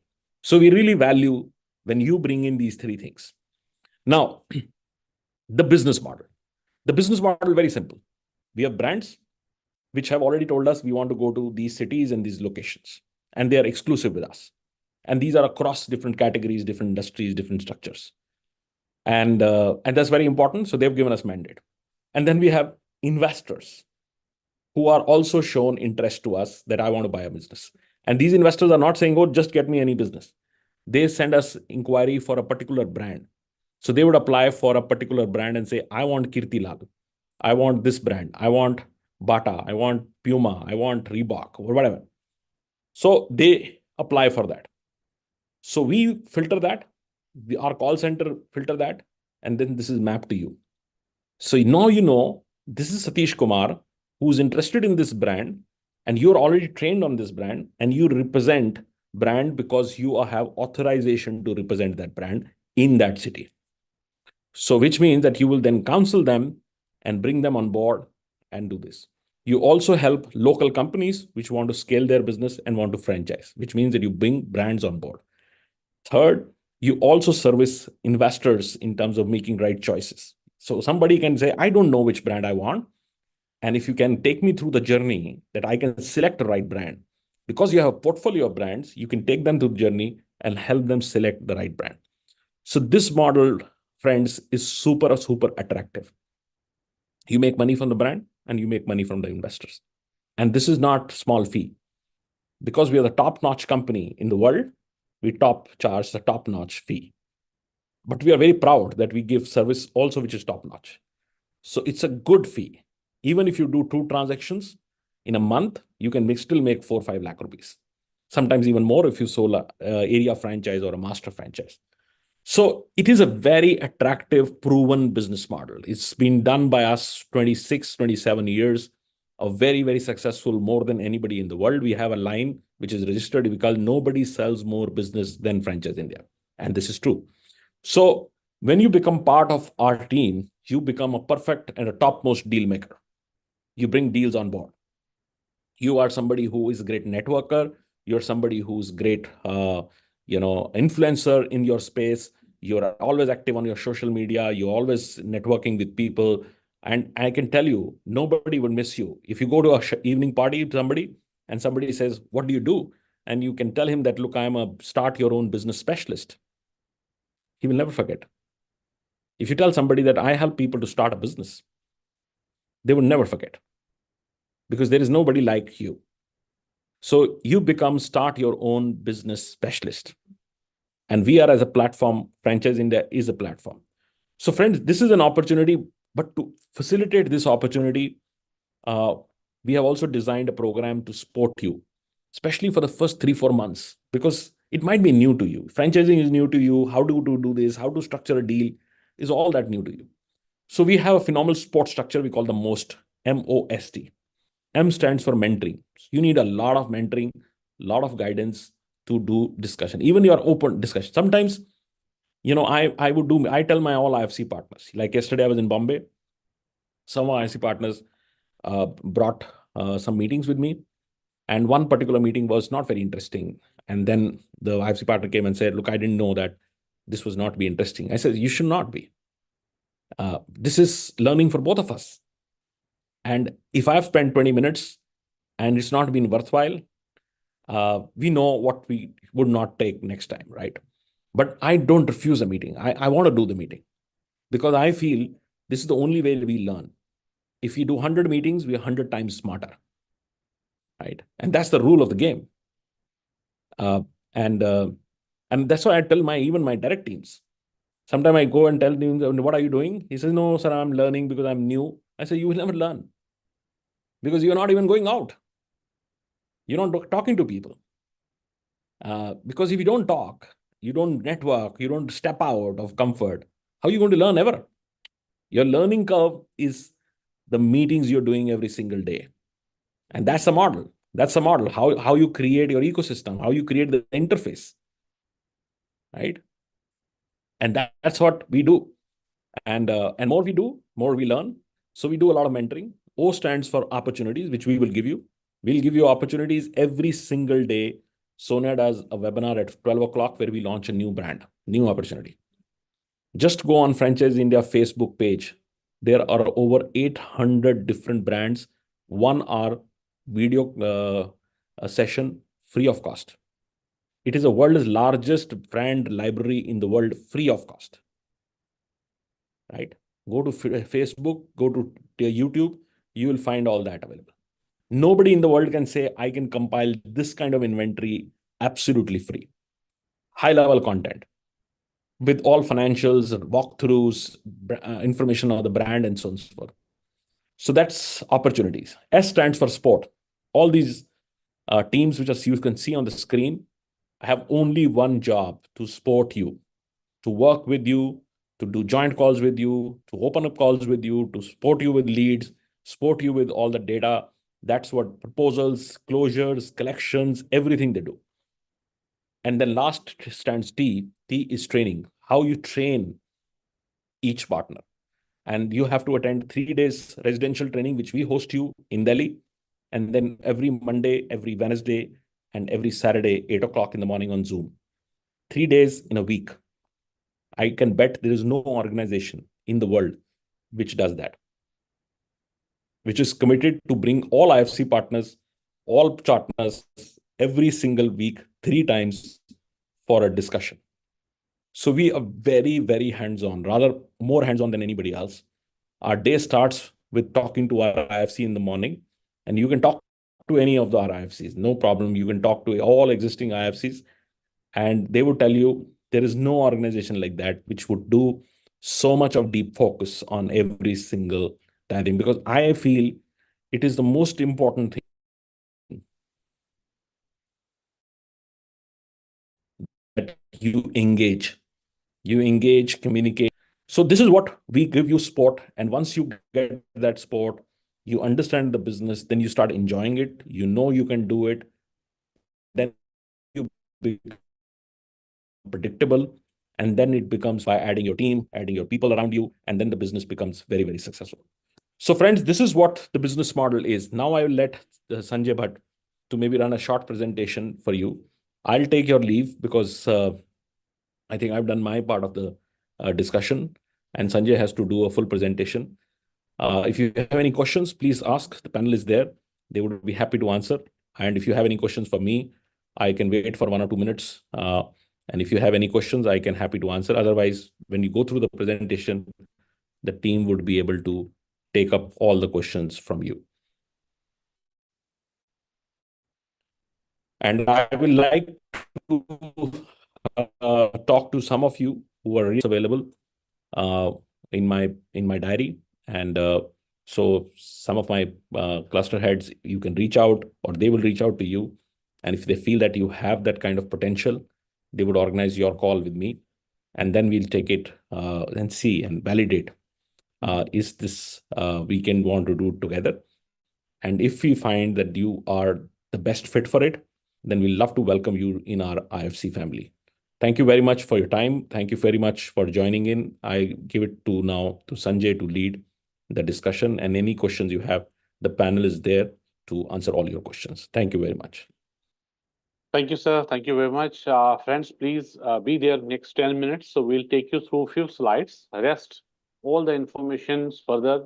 So we really value when you bring in these 3 things. Now, the business model. The business model is very simple. We have brands which have already told us we want to go to these cities and these locations, and they are exclusive with us. And these are across different categories, different industries, different structures. And that's very important. So they've given us mandate. And then we have investors who are also shown interest to us that I want to buy a business. And these investors are not saying, "Oh, just get me any business." They send us inquiry for a particular brand. So they would apply for a particular brand and say, "I want Kirti Lal. I want this brand. I want Bata. I want Puma. I want Reebok," or whatever. So they apply for that. So we filter that. Our call center filter that. And then this is mapped to you. So now this is Satish Kumar, who's interested in this brand, and you're already trained on this brand, and you represent brand because you have authorization to represent that brand in that city. So which means that you will then counsel them and bring them on board and do this. You also help local companies which want to scale their business and want to franchise, which means that you bring brands on board. Third, you also service investors in terms of making right choices. So somebody can say, "I don't know which brand I want." And if you can take me through the journey that I can select the right brand, because you have a portfolio of brands, you can take them through the journey and help them select the right brand. So this model, friends, is super, super attractive. You make money from the brand and you make money from the investors. And this is not small fee. Because we are the top-notch company in the world, we charge the top-notch fee. But we are very proud that we give service also which is top-notch. So it's a good fee. Even if you do 2 transactions in a month, you can still make 4 or 5 lakh rupees. Sometimes even more if you sold an area franchise or a master franchise. So it is a very attractive, proven business model. It's been done by us 26, 27 years, a very, very successful, more than anybody in the world. We have a line which is registered. We call "Nobody sells more business than Franchise India." And this is true. So when you become part of our team, you become a perfect and a topmost deal maker. You bring deals on board. You are somebody who is a great networker. You're somebody who's great, influencer in your space. You're always active on your social media. You're always networking with people. And I can tell you, nobody would miss you. If you go to a evening party with somebody and somebody says, what do you do? And you can tell him that, look, I'm a start your own business specialist. He will never forget. If you tell somebody that I help people to start a business, they will never forget, because there is nobody like you. So you become start your own business specialist. And we are, as a platform, Franchise India is a platform. So friends, this is an opportunity, but to facilitate this opportunity, we have also designed a program to support you, especially for the first 3-4 months, because it might be new to you. Franchising is new to you. How to do this, how to structure a deal is all that new to you. So we have a phenomenal support structure we call the MOST, M-O-S-T. M stands for mentoring. You need a lot of mentoring, lot of guidance to do discussion, even your open discussion. Sometimes, I tell my all IFC partners, like yesterday I was in Bombay. Some IFC partners brought some meetings with me, and one particular meeting was not very interesting. And then the IFC partner came and said, look, I didn't know that this was not be interesting. I said, you should not be. This is learning for both of us. And if I've spent 20 minutes and it's not been worthwhile, we know what we would not take next time, right? But I don't refuse a meeting. I want to do the meeting, because I feel this is the only way we learn. If we do 100 meetings, we are 100 times smarter, right? And that's the rule of the game. And that's why I tell even my direct teams. Sometimes I go and tell them, what are you doing? He says, no, sir, I'm learning because I'm new. I say, you will never learn, because you're not even going out. You're not talking to people. Because if you don't talk, you don't network, you don't step out of comfort, how are you going to learn ever? Your learning curve is the meetings you're doing every single day. And that's the model. That's the model. How you create your ecosystem, how you create the interface, right? And that's what we do. And more we do, more we learn. So we do a lot of mentoring. O stands for opportunities, which we will give you. We'll give you opportunities every single day. Sonia does a webinar at 12 o'clock where we launch a new brand, new opportunity. Just go on Franchise India Facebook page. There are over 800 different brands, 1 hour video session free of cost. It is the world's largest brand library in the world, free of cost. Right? Go to Facebook, go to YouTube, you will find all that available. Nobody in the world can say, I can compile this kind of inventory absolutely free. High-level content with all financials, walkthroughs, information on the brand, and so on and so forth. So that's opportunities. S stands for sport. All these teams, which you can see on the screen, have only one job: to support you, to work with you, to do joint calls with you, to open up calls with you, to support you with leads, support you with all the data. That's what proposals, closures, collections, everything they do. And then last stands T. T is training. How you train each partner. And you have to attend 3 days residential training, which we host you in Delhi. And then every Monday, every Wednesday, and every Saturday, 8 o'clock in the morning on Zoom. 3 days in a week. I can bet there is no organization in the world which does that, which is committed to bring all IFC partners, all partners, every single week, 3 times for a discussion. So we are very, very hands-on, rather more hands-on than anybody else. Our day starts with talking to our IFC in the morning, and you can talk to any of our IFCs, no problem. You can talk to all existing IFCs, and they would tell you there is no organization like that which would do so much of deep focus on every single thing, because I feel it is the most important thing that you engage, communicate. So this is what we give you: sport. And once you get that sport, you understand the business, then you start enjoying it. You know you can do it. Then you become predictable. And then it becomes by adding your team, adding your people around you, and then the business becomes very, very successful. So friends, this is what the business model is. Now I will let Sanjay Bhatt to maybe run a short presentation for you. I'll take your leave because I think I've done my part of the discussion, and Sanjay has to do a full presentation. If you have any questions, please ask. The panel is there. They would be happy to answer. And if you have any questions for me, I can wait for 1 or 2 minutes. And if you have any questions, I can happy to answer. Otherwise, when you go through the presentation, the team would be able to take up all the questions from you. And I will like to talk to some of you who are available in my diary. And so some of my cluster heads, you can reach out or they will reach out to you. And if they feel that you have that kind of potential, they would organize your call with me. And then we'll take it and see and validate. Is this weekend want to do it together? And if we find that you are the best fit for it, then we'll love to welcome you in our IFC family. Thank you very much for your time. Thank you very much for joining in. I give it to now to Sanjay to lead the discussion, and any questions you have, the panel is there to answer all your questions. Thank you very much. Thank you, sir. Thank you very much. Friends, please be there next 10 minutes. So we'll take you through a few slides. Rest, all the information further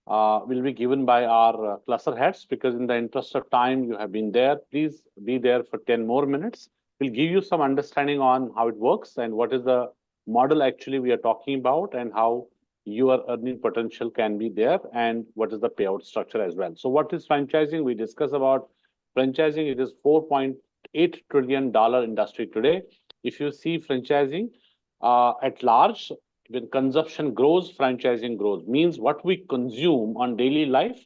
will be given by our cluster heads, because in the interest of time, you have been there. Please be there for 10 more minutes. We'll give you some understanding on how it works and what is the model actually we are talking about, and how your earning potential can be there, and what is the payout structure as well. So what is franchising? We discuss about franchising. It is $4.8 trillion industry today. If you see franchising at large, when consumption grows, franchising grows. Means what we consume on daily life,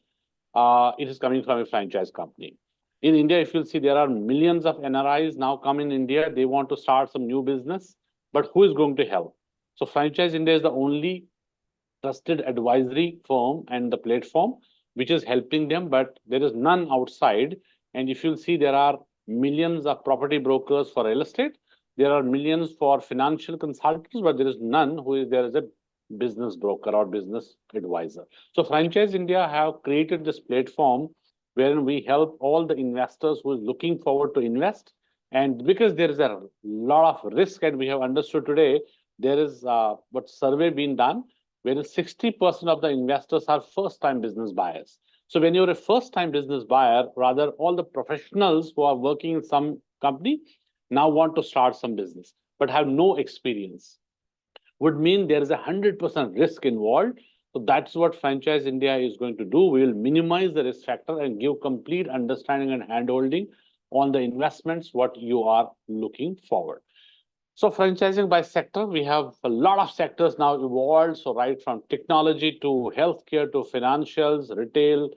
it is coming from a franchise company. In India, if you'll see, there are millions of NRIs now come in India. They want to start some new business, but who is going to help? So Franchise India is the only trusted advisory firm and the platform which is helping them, but there is none outside. And if you'll see, there are millions of property brokers for real estate. There are millions for financial consultants, but there is none who is there as a business broker or business advisor. So Franchise India have created this platform wherein we help all the investors who is looking forward to invest. And because there is a lot of risk, and we have understood today, there is what survey being done, wherein 60% of the investors are first-time business buyers. So when you're a first-time business buyer, rather all the professionals who are working in some company now want to start some business, but have no experience, would mean there is 100% risk involved. So that's what Franchise India is going to do. We will minimize the risk factor and give complete understanding and handholding on the investments, what you are looking forward. So franchising by sector, we have a lot of sectors now evolved. So right from technology to healthcare to financials, retail,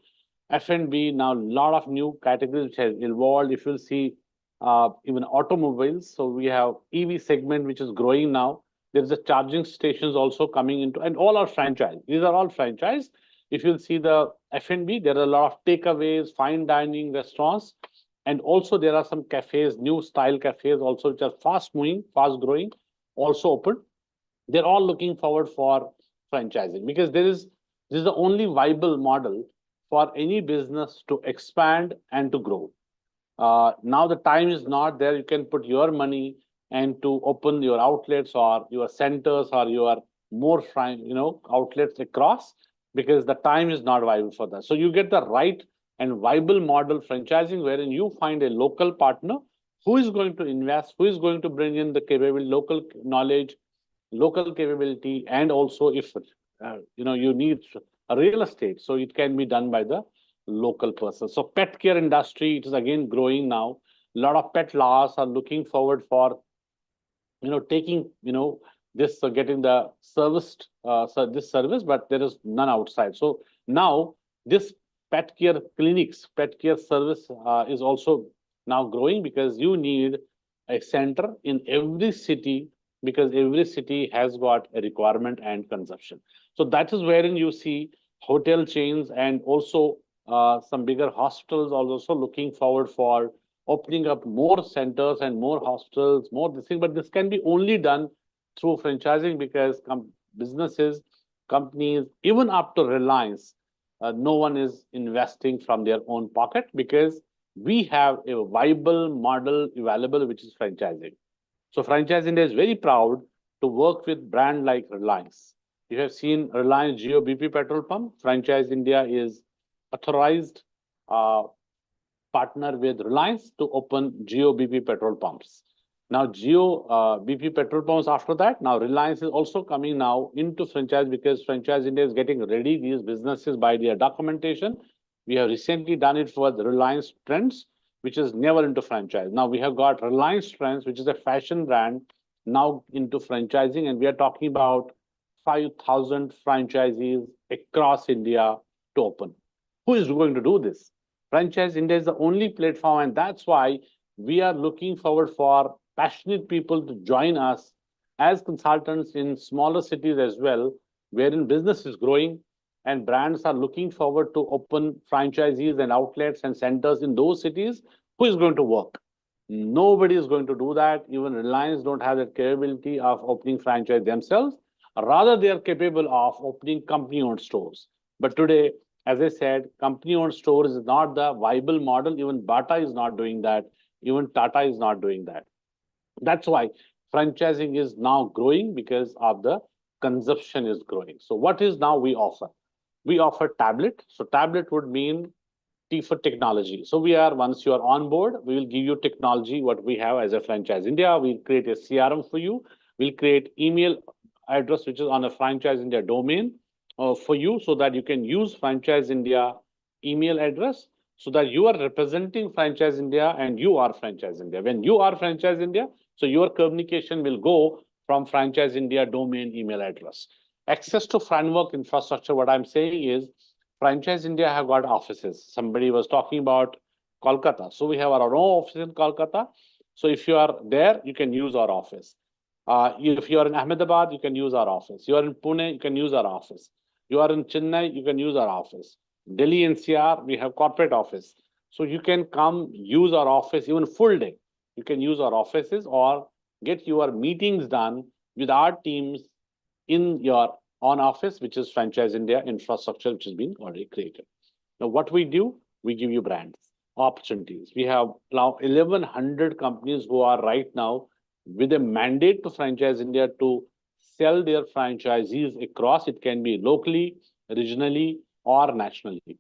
F&B, now a lot of new categories which has evolved. If you'll see even automobiles, so we have EV segment which is growing now. There's a charging stations also coming into, and all are franchise. These are all franchise. If you'll see the F&B, there are a lot of takeaways, fine dining, restaurants. And also there are some cafes, new style cafes also, which are fast moving, fast growing, also open. They're all looking forward for franchising, because this is the only viable model for any business to expand and to grow. Now the time is not there. You can put your money and to open your outlets or your centers or your more outlets across, because the time is not viable for that. So you get the right and viable model franchising, wherein you find a local partner who is going to invest, who is going to bring in the capability, local knowledge, local capability, and also if you need a real estate, so it can be done by the local person. So pet care industry, it is again growing now. A lot of pet lovers are looking forward for taking this getting the serviced this service, but there is none outside. So now this pet care clinics, pet care service is also now growing, because you need a center in every city, because every city has got a requirement and consumption. So that is wherein you see hotel chains and also some bigger hospitals are also looking forward for opening up more centers and more hospitals, more this thing. But this can be only done through franchising, because businesses, companies, even up to Reliance, no one is investing from their own pocket, because we have a viable model available, which is franchising. So Franchise India is very proud to work with brand like Reliance. You have seen Reliance Jio BP petrol pump. Franchise India is authorized partner with Reliance to open Jio BP petrol pumps. Now, Jio BP petrol pumps after that, now Reliance is also coming now into franchise because Franchise India is getting ready these businesses by their documentation. We have recently done it for the Reliance Trends, which is never into franchise. Now we have got Reliance Trends, which is a fashion brand, now into franchising, and we are talking about 5,000 franchisees across India to open. Who is going to do this? Franchise India is the only platform, and that's why we are looking forward for passionate people to join us as consultants in smaller cities as well, wherein business is growing and brands are looking forward to open franchisees and outlets and centers in those cities. Who is going to work? Nobody is going to do that. Even Reliance don't have that capability of opening franchise themselves. Rather, they are capable of opening company-owned stores. But today, as I said, company-owned stores is not the viable model. Even Bata is not doing that. Even Tata is not doing that. That's why franchising is now growing because of the consumption is growing. So what is now we offer? We offer tablet. So tablet would mean T for technology. So we are, once you are on board, we will give you technology, what we have as a Franchise India. We'll create a CRM for you. We'll create email address, which is on a Franchise India domain for you so that you can use Franchise India email address so that you are representing Franchise India and you are Franchise India. When you are Franchise India, so your communication will go from Franchise India domain email address. Access to framework infrastructure, what I'm saying is Franchise India have got offices. Somebody was talking about Kolkata. So we have our own office in Kolkata. So if you are there, you can use our office. If you are in Ahmedabad, you can use our office. You are in Pune, you can use our office. You are in Chennai, you can use our office. Delhi NCR, we have corporate office. So you can come use our office even full day. You can use our offices or get your meetings done with our teams in your on office, which is Franchise India infrastructure, which has been already created. Now, what we do, we give you brands, opportunities. We have now 1,100 companies who are right now with a mandate to Franchise India to sell their franchisees across. It can be locally, regionally, or nationally.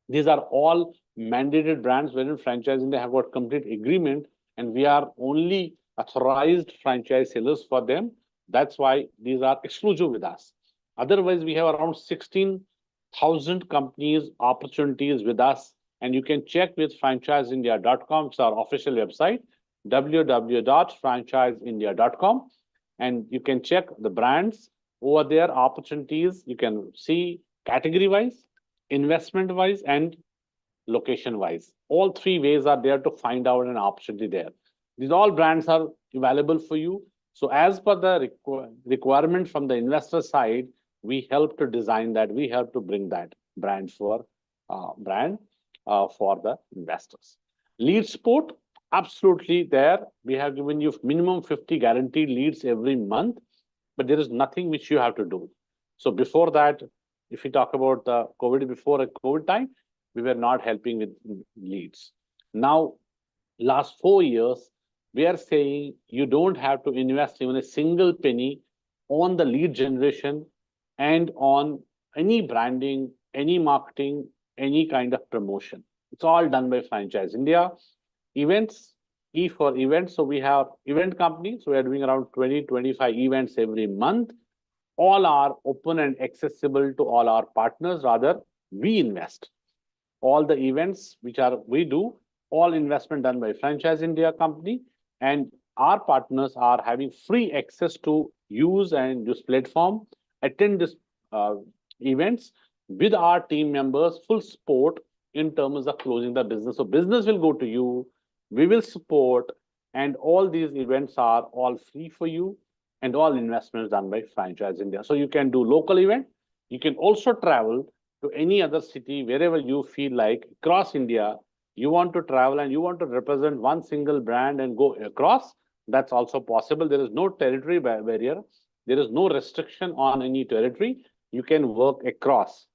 These are all mandated brands wherein Franchise India have got complete agreement, and we are only authorized franchise sellers for them. That's why these are exclusive with us. Otherwise, we have around 16,000 companies, opportunities with us, and you can check with franchiseindia.com. It's our official website, www.franchiseindia.com, and you can check the brands over there, opportunities. You can see category-wise, investment-wise, and location-wise. All three ways are there to find out an opportunity there. These all brands are available for you. So as per the requirement from the investor side, we help to design that. We help to bring that brand for the investors. Lead support, absolutely there. We have given you minimum 50 guaranteed leads every month, but there is nothing which you have to do. So before that, if we talk about the COVID, before a COVID time, we were not helping with leads. Now, last 4 years, we are saying you don't have to invest even a single penny on the lead generation and on any branding, any marketing, any kind of promotion. It's all done by Franchise India. Events, E for events. So we have event companies. So we are doing around 20, 25 events every month. All are open and accessible to all our partners. Rather, we invest. All the events which we do, all investment done by Franchise India company, and our partners are having free access to use and this platform, attend this events with our team members, full support in terms of closing the business. So business will go to you, we will support, and all these events are all free for you, and all investments done by Franchise India. So you can do local event. You can also travel to any other city, wherever you feel like across India, you want to travel and you want to represent one single brand and go across. That's also possible. There is no territory barrier. There is no restriction on any territory. You can work across.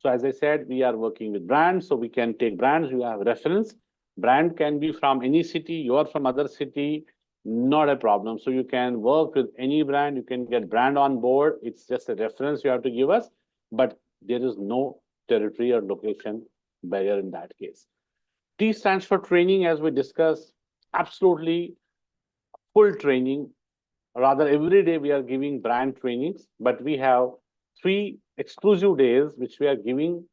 So as I said, we are working with brands. So we can take brands. You have reference. Brand can be from any city. You are from other city. not a problem. So you can work with any brand, you can get brand on board. It's just a reference you have to give us, but there is no territory or location barrier in that case. T stands for training, as we discussed, absolutely full training. Rather, every day we are giving brand trainings, but we have 3 exclusive days which we are giving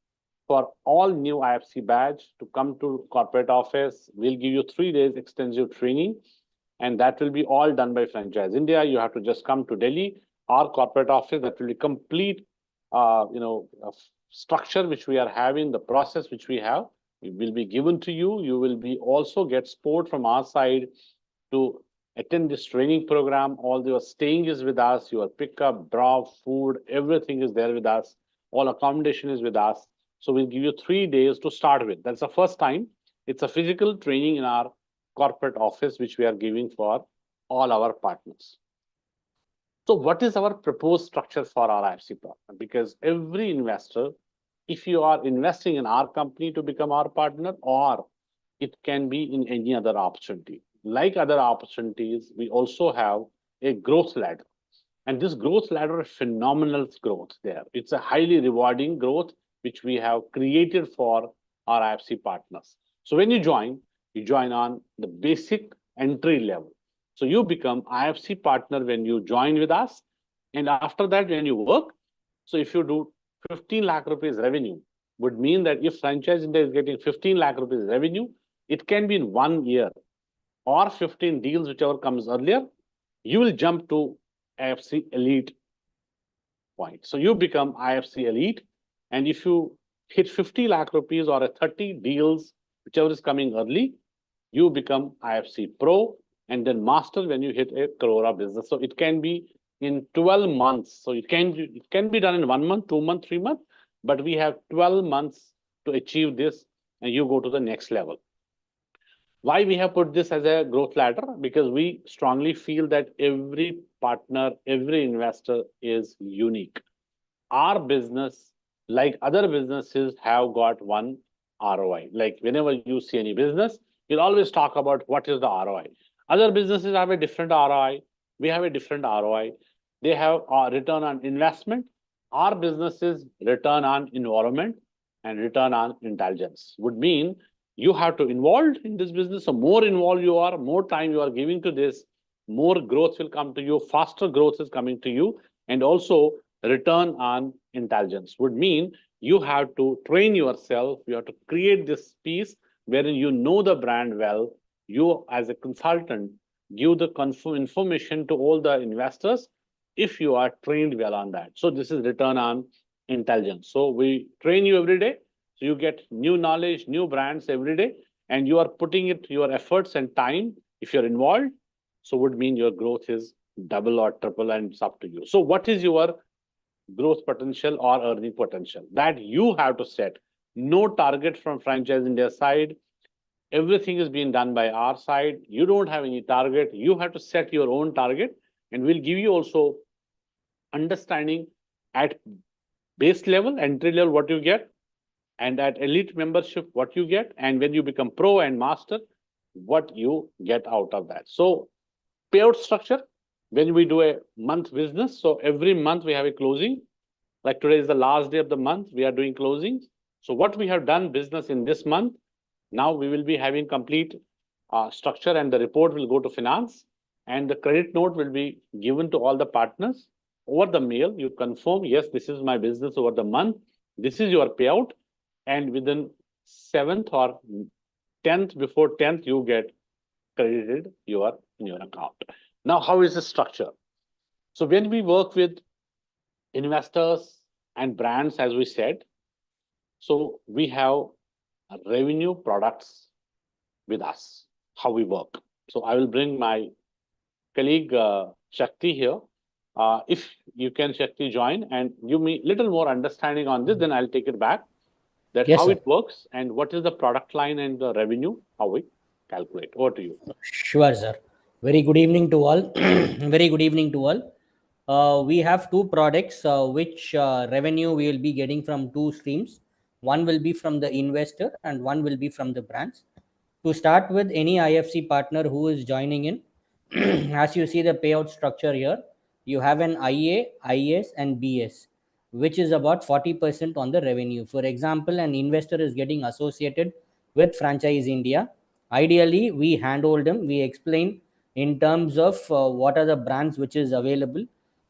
for all new IFC badge to come to corporate office. We'll give you 3 days extensive training, and that will be all done by Franchise India. You have to just come to Delhi, our corporate office. That will be complete, structure which we are having, the process which we have. It will be given to you. You will be also get support from our side to attend this training program. All your staying is with us, your pickup, drop, food, everything is there with us. All accommodation is with us. So we'll give you 3 days to start with. That's the first time. It's a physical training in our corporate office, which we are giving for all our partners. So what is our proposed structure for our IFC partner? Because every investor, if you are investing in our company to become our partner, or it can be in any other opportunity. Like other opportunities, we also have a growth ladder. And this growth ladder is phenomenal growth there. It's a highly rewarding growth, which we have created for our IFC partners. So when you join on the basic entry level. So you become IFC partner when you join with us. And after that, when you work, so if you do 15 lakh rupees revenue, would mean that if Franchise India is getting 15 lakh rupees revenue, it can be in 1 year or 15 deals, whichever comes earlier, you will jump to IFC Elite point. So you become IFC Elite. And if you hit 50 lakh rupees or a 30 deals, whichever is coming early, you become IFC Pro and then Master when you hit a crore business. So it can be in 12 months. So it can be done in 1 month, 2 months, 3 months, but we have 12 months to achieve this and you go to the next level. Why we have put this as a growth ladder? Because we strongly feel that every partner, every investor is unique. Our business, like other businesses, have got one ROI. Like whenever you see any business, you'll always talk about what is the ROI. Other businesses have a different ROI. We have a different ROI. They have a return on investment. Our business is return on environment and return on intelligence. Would mean you have to involve in this business. So more involved you are, more time you are giving to this, more growth will come to you, faster growth is coming to you, and also return on intelligence. Would mean you have to train yourself, you have to create this piece wherein you know the brand well. You as a consultant give the information to all the investors if you are trained well on that. So this is return on intelligence. So we train you every day. So you get new knowledge, new brands every day, and you are putting it your efforts and time if you're involved. So would mean your growth is double or triple, and it's up to you. So what is your growth potential or earning potential? That you have to set. No target from Franchise India side. Everything is being done by our side. You don't have any target. You have to set your own target, and we'll give you also understanding at base level, entry level, what you get, and at elite membership, what you get, and when you become pro and master, what you get out of that. So payout structure, when we do a month business, so every month we have a closing. Like today is the last day of the month, we are doing closings. So what we have done business in this month, now we will be having complete structure, and the report will go to finance, and the credit note will be given to all the partners over the mail. You confirm, yes, this is my business over the month, this is your payout, and within 7th or 10th, before 10th, you get credited in your account. Now, how is the structure? So when we work with investors and brands, as we said, so we have revenue products with us, how we work. So I will bring my colleague Shakti here. If you can, Shakti, join and give me little more understanding on this, then I'll take it back. That yes, how sir. It works and what is the product line and the revenue, how we calculate. Over to you. Sure, sir. Very good evening to all. Very good evening to all. We have two products which revenue we will be getting from two streams. One will be from the investor and one will be from the brands. To start with, any IFC partner who is joining in, As you see the payout structure here, you have an IA, IS, and BS, which is about 40% on the revenue. For example, an investor is getting associated with Franchise India. Ideally, we handhold him, we explain in terms of what are the brands which is available,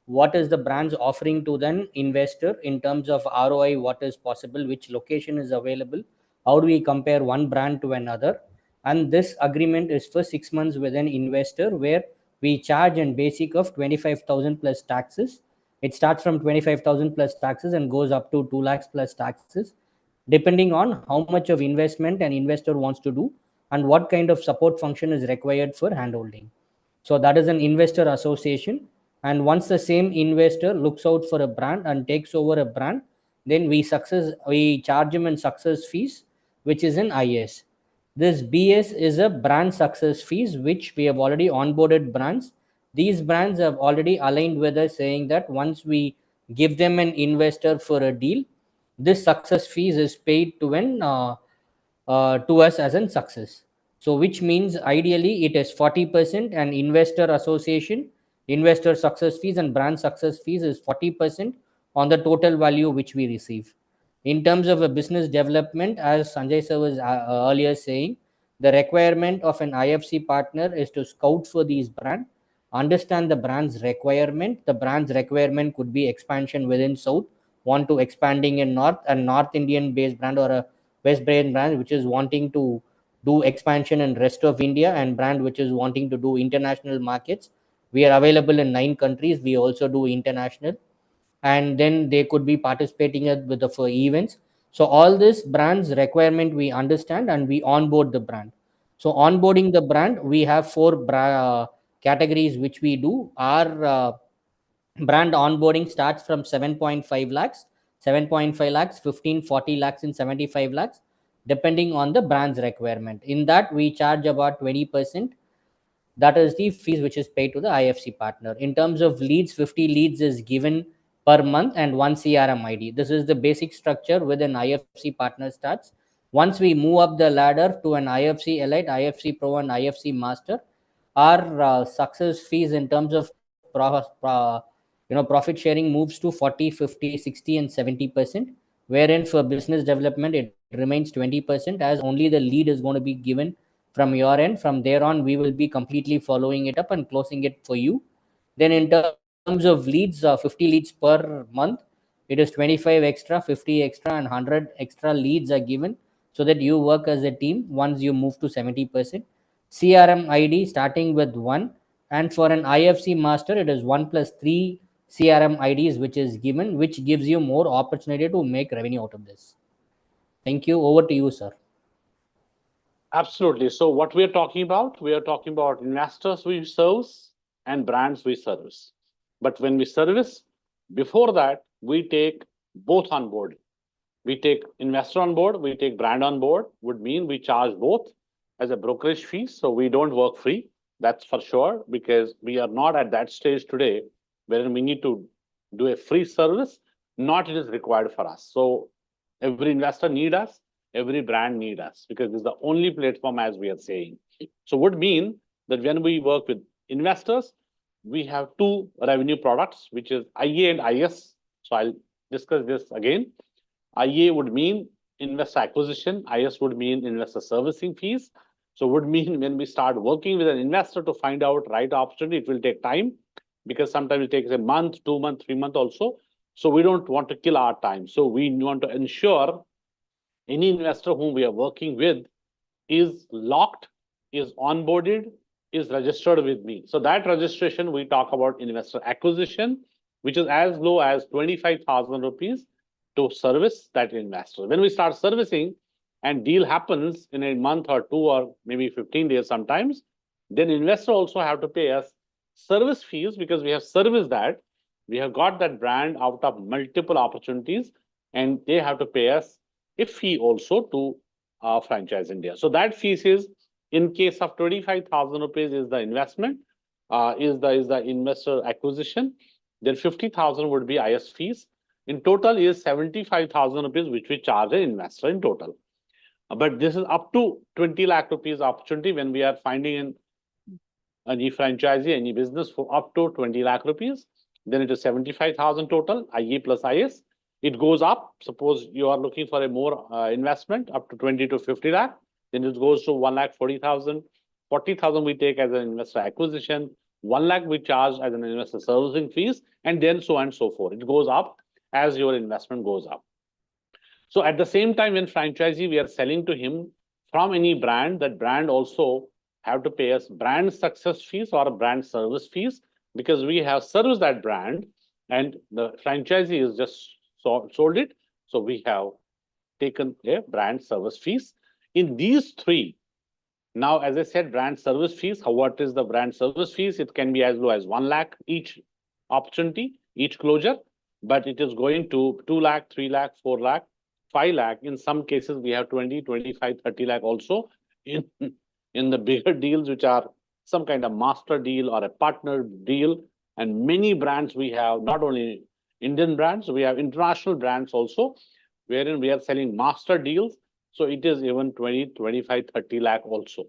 what is the brands offering to the investor in terms of ROI, what is possible, which location is available, how do we compare one brand to another. And this agreement is for 6 months with an investor, where we charge a basic of 25,000 plus taxes. It starts from 25,000 plus taxes and goes up to 2 lakhs plus taxes, depending on how much of investment an investor wants to do and what kind of support function is required for handholding. So that is an investor association. And once the same investor looks out for a brand and takes over a brand, then we charge him in success fees, which is in IS. This BS is a brand success fees, which we have already onboarded brands. These brands have already aligned with us, saying that once we give them an investor for a deal, this success fees is paid to us as a success. So which means ideally it is 40% and investor association, investor success fees and brand success fees is 40% on the total value which we receive. In terms of a business development, as Sanjay sir was earlier saying, the requirement of an IFC partner is to scout for these brands, understand the brand's requirement. The brand's requirement could be expansion within South, want to expanding in North, and North Indian based brand or a West Brain brand which is wanting to do expansion in rest of India, and brand which is wanting to do international markets. We are available in 9 countries. We also do international, and then they could be participating with the for events. So all this brands requirement we understand and we onboard the brand. So onboarding the brand, we have 4 categories which we do. Our brand onboarding starts from 7.5 lakhs, 7.5 lakhs, 15, 40 lakhs, and 75 lakhs, depending on the brand's requirement. In that, we charge about 20%. That is the fees which is paid to the IFC partner. In terms of leads, 50 leads is given per month and 1 CRM ID. This is the basic structure with an IFC partner starts. Once we move up the ladder to an IFC Elite, IFC Pro, and IFC Master, our success fees in terms of profit sharing moves to 40, 50, 60, and 70%, wherein for business development it remains 20%, as only the lead is going to be given from your end. From there on, we will be completely following it up and closing it for you. Then in terms of leads, 50 leads per month, it is 25 extra, 50 extra, and 100 extra leads are given, so that you work as a team once you move to 70%. CRM ID starting with 1, and for an IFC master, it is 1 plus 3 CRM IDs which is given, which gives you more opportunity to make revenue out of this. Thank you. Over to you, sir. Absolutely. So what we are talking about investors we service and brands we service. But when we service, before that, we take both on board. We take investor on board, we take brand on board, would mean we charge both as a brokerage fee. So we don't work free. That's for sure, because we are not at that stage today where we need to do a free service. Not it is required for us. So every investor need us, every brand need us, because this is the only platform, as we are saying. So would mean that when we work with investors, we have 2 revenue products, which is IA and IS. So I'll discuss this again. IA would mean investor acquisition, IS would mean investor servicing fees. So would mean when we start working with an investor to find out right opportunity, it will take time, because sometimes it takes a month, 2 months, 3 months also. So we don't want to kill our time. So we want to ensure any investor whom we are working with is locked, is onboarded, is registered with me. So that registration, we talk about investor acquisition, which is as low as 25,000 rupees to service that investor. When we start servicing and deal happens in a month or 2 or maybe 15 days sometimes, then investor also have to pay us service fees, because we have serviced that. We have got that brand out of multiple opportunities, and they have to pay us a fee also to Franchise India. So that fees is, in case of 25,000 rupees is the investment, is the investor acquisition, then 50,000 would be IS fees. In total is 75,000 rupees, which we charge an investor in total. But this is up to 20 lakh rupees opportunity when we are finding in any franchisee, any business for up to 20 lakh rupees. Then it is 75,000 total, IE plus IS. It goes up. Suppose you are looking for a more investment up to 20 to 50 lakh. Then it goes to 1,40,000. 40,000 we take as an investor acquisition. 1 lakh we charge as an investor servicing fees, and then so on and so forth. It goes up as your investment goes up. So at the same time, when franchisee, we are selling to him from any brand, that brand also have to pay us brand success fees or brand service fees, because we have serviced that brand and the franchisee is just sold it. So we have taken a brand service fees. In these three, now, as I said, brand service fees, what is the brand service fees? It can be as low as 1 lakh each opportunity, each closure, but it is going to 2 lakh, 3 lakh, 4 lakh, 5 lakh. In some cases, we have 20, 25, 30 lakh also in the bigger deals, which are some kind of master deal or a partner deal. And many brands we have, not only Indian brands, we have international brands also, wherein we are selling master deals. So it is even 20, 25, 30 lakh also.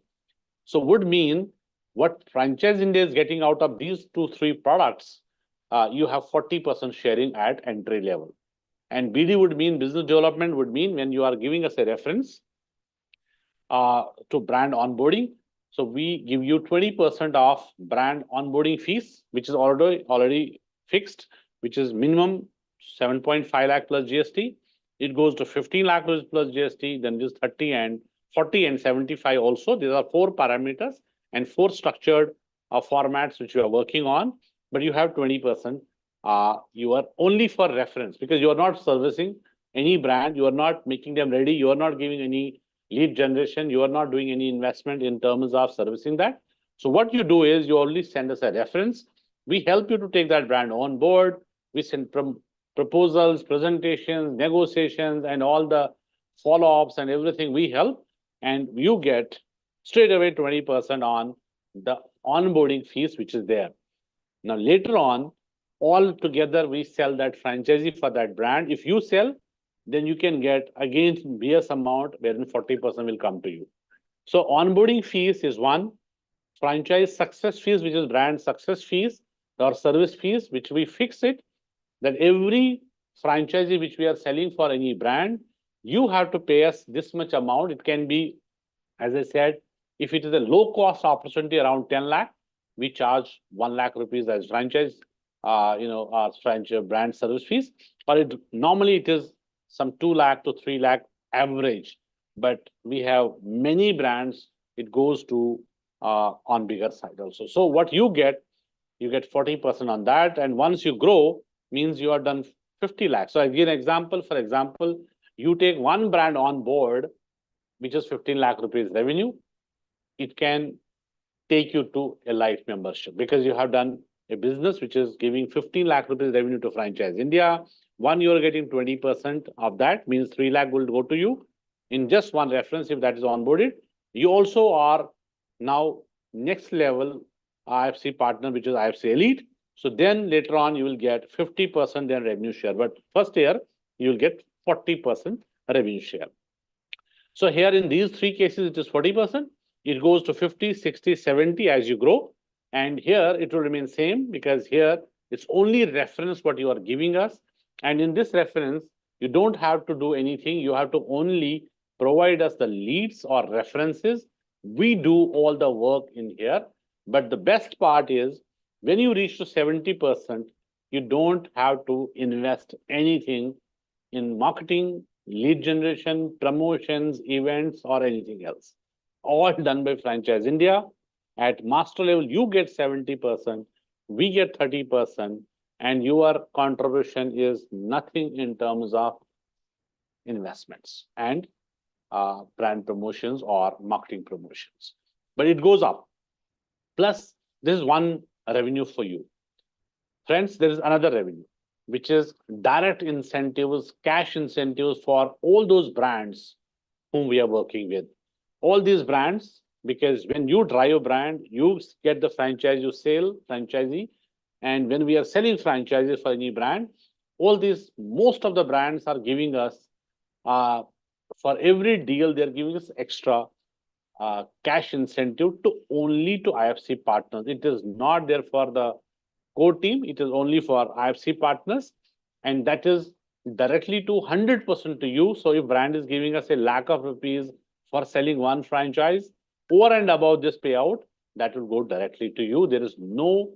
So would mean what Franchise India is getting out of these 2-3 products, you have 40% sharing at entry level. And BD would mean, business development would mean, when you are giving us a reference to brand onboarding. So we give you 20% of brand onboarding fees, which is already fixed, which is minimum 7.5 lakh plus GST. It goes to 15 lakh plus GST, then it is 30 and 40 and 75 also. These are 4 parameters and 4 structured formats which you are working on, but you have 20%. You are only for reference, because you are not servicing any brand, you are not making them ready, you are not giving any lead generation, you are not doing any investment in terms of servicing that. So what you do is you only send us a reference. We help you to take that brand on board. We send proposals, presentations, negotiations, and all the follow-ups and everything we help. And you get straight away 20% on the onboarding fees, which is there. Now, later on, all together, we sell that franchisee for that brand. If you sell, then you can get again BS amount, wherein 40% will come to you. So onboarding fees is one. Franchise success fees, which is brand success fees or service fees, which we fix it, that every franchisee which we are selling for any brand, you have to pay us this much amount. It can be, as I said, if it is a low cost opportunity around 10 lakh, we charge 1 lakh rupees as franchise, our franchise brand service fees. Or normally it is some 2 lakh to 3 lakh average, but we have many brands, it goes to on bigger side also. So what you get 40% on that. And once you grow, means you are done 50 lakhs. So I give an example. For example, you take one brand on board, which is 15 lakh rupees revenue. It can take you to a life membership, because you have done a business which is giving 15 lakh rupees revenue to Franchise India. One, you are getting 20% of that, means 3 lakh will go to you in just one reference if that is onboarded. You also are now next level IFC partner, which is IFC Elite. So then later on, you will get 50% then revenue share. But first year, you will get 40% revenue share. So here in these 3 cases, it is 40%. It goes to 50, 60, 70 as you grow. And here it will remain same, because here it's only reference what you are giving us. And in this reference, you don't have to do anything. You have to only provide us the leads or references. We do all the work in here. But the best part is, when you reach to 70%, you don't have to invest anything in marketing, lead generation, promotions, events, or anything else. All done by Franchise India. At master level, you get 70%, we get 30%, and your contribution is nothing in terms of investments and brand promotions or marketing promotions. But it goes up. Plus, this is one revenue for you. Friends, there is another revenue, which is direct incentives, cash incentives for all those brands whom we are working with. All these brands, because when you drive a brand, you get the franchise, you sell franchisee. And when we are selling franchises for any brand, all these, most of the brands are giving us, for every deal, they're giving us extra cash incentive to only to IFC partners. It is not there for the core team. It is only for IFC partners, and that is directly to 100% to you. So if brand is giving us a lakh of rupees for selling one franchise, over and above this payout, that will go directly to you. There is no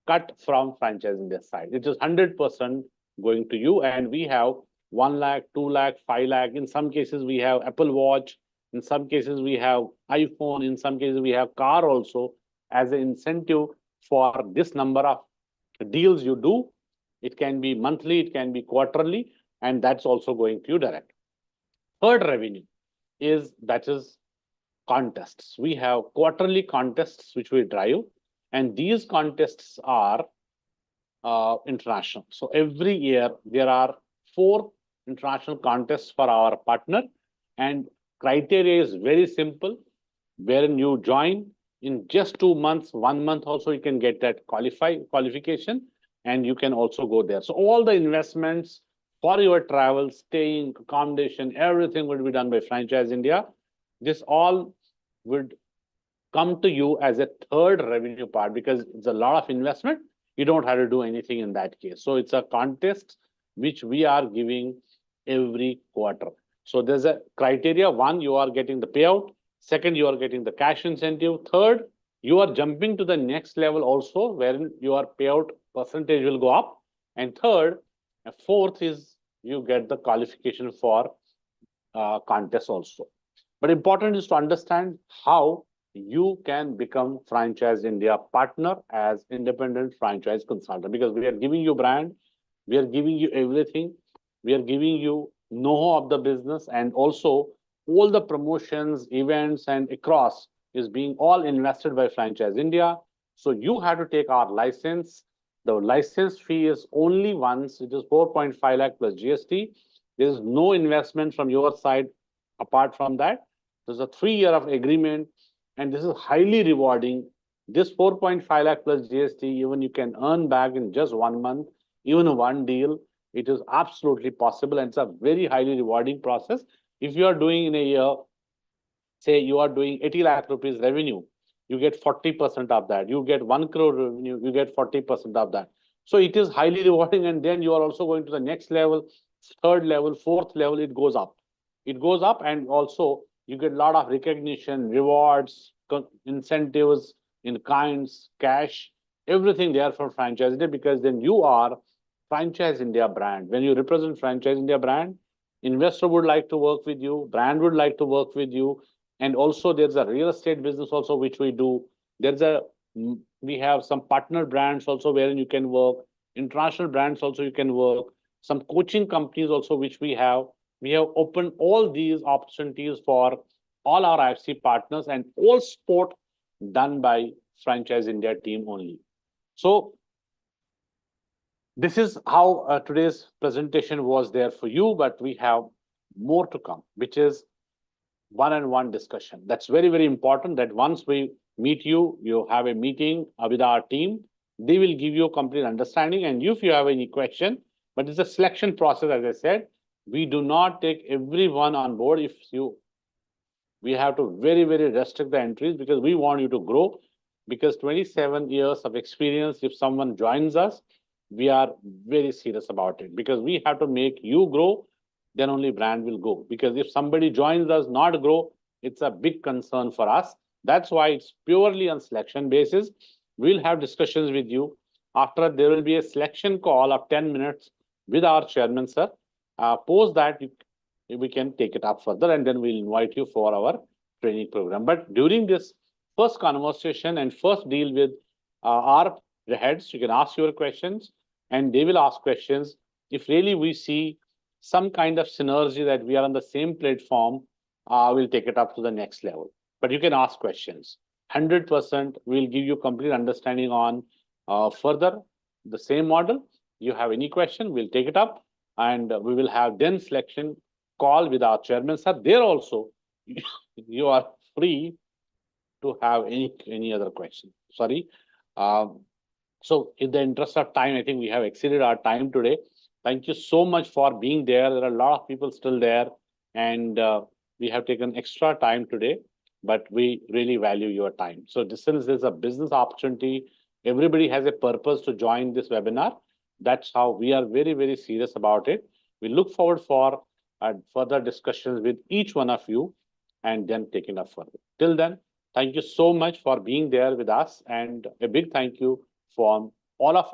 cut from franchise India side. It is 100% going to you, and we have 1 lakh, 2 lakh, 5 lakh. In some cases, we have Apple Watch. In some cases, we have iPhone. In some cases, we have car also as an incentive for this number of deals you do. It can be monthly, it can be quarterly, and that's also going to you direct. Third revenue is contests. We have quarterly contests which we drive, and these contests are international. So every year there are 4 international contests for our partner, and criteria is very simple. Wherein you join in just 2 months, 1 month also you can get that qualification, and you can also go there. So all the investments for your travel, staying, accommodation, everything will be done by Franchise India. This all would come to you as a third revenue part because it's a lot of investment. You don't have to do anything in that case. So it's a contest which we are giving every quarter. So there's a criteria. 1, you are getting the payout. 2nd, you are getting the cash incentive. 3rd, you are jumping to the next level also, wherein your payout percentage will go up. And 3rd, 4th is you get the qualification for contest also. But important is to understand how you can become Franchise India partner as independent franchise consultant, because we are giving you brand, we are giving you everything, we are giving you know-how of the business, and also all the promotions, events, and across is being all invested by Franchise India. So you have to take our license. The license fee is only once. It is 4.5 lakh plus GST. There is no investment from your side apart from that. There's a 3-year of agreement, and this is highly rewarding. This 4.5 lakh plus GST, even you can earn back in just 1 month, even one deal. It is absolutely possible, and it's a very highly rewarding process. If you are doing in a year, say you are doing 80 lakh rupees revenue, you get 40% of that. You get 1 crore revenue, you get 40% of that. So it is highly rewarding, and then you are also going to the next level, 3rd level, 4th level, it goes up. It goes up, and also you get a lot of recognition, rewards, incentives in kinds, cash, everything there for Franchise India, because then you are Franchise India brand. When you represent Franchise India brand, investor would like to work with you, brand would like to work with you, and also there's a real estate business also which we do. We have some partner brands also wherein you can work, international brands also you can work, some coaching companies also which we have. We have opened all these opportunities for all our IFC partners, and all sport done by Franchise India team only. So this is how today's presentation was there for you, but we have more to come, which is one-on-one discussion. That's very, very important that once we meet you, you have a meeting with our team. They will give you a complete understanding. And if you have any question, but it's a selection process, as I said, we do not take everyone on board. We have to very, very restrict the entries because we want you to grow. Because 27 years of experience, if someone joins us, we are very serious about it because we have to make you grow, then only brand will go. Because if somebody joins us not grow, it's a big concern for us. That's why it's purely on selection basis. We'll have discussions with you. After there will be a selection call of 10 minutes with our chairman, sir. Post that, we can take it up further, and then we'll invite you for our training program. But during this first conversation and first deal with our heads, you can ask your questions and they will ask questions. If really we see some kind of synergy that we are on the same platform, we'll take it up to the next level. But you can ask questions. 100% we'll give you complete understanding on further the same model. You have any question, we'll take it up, and we will have then selection call with our chairman, sir. There also, you are free to have any other question. Sorry. So in the interest of time, I think we have exceeded our time today. Thank you so much for being there. There are a lot of people still there, and we have taken extra time today. but we really value your time. So since there's a business opportunity, everybody has a purpose to join this webinar. That's how we are very, very serious about it. We look forward for further discussions with each one of you and then taking up further. Till then, thank you so much for being there with us, and a big thank you from all of us.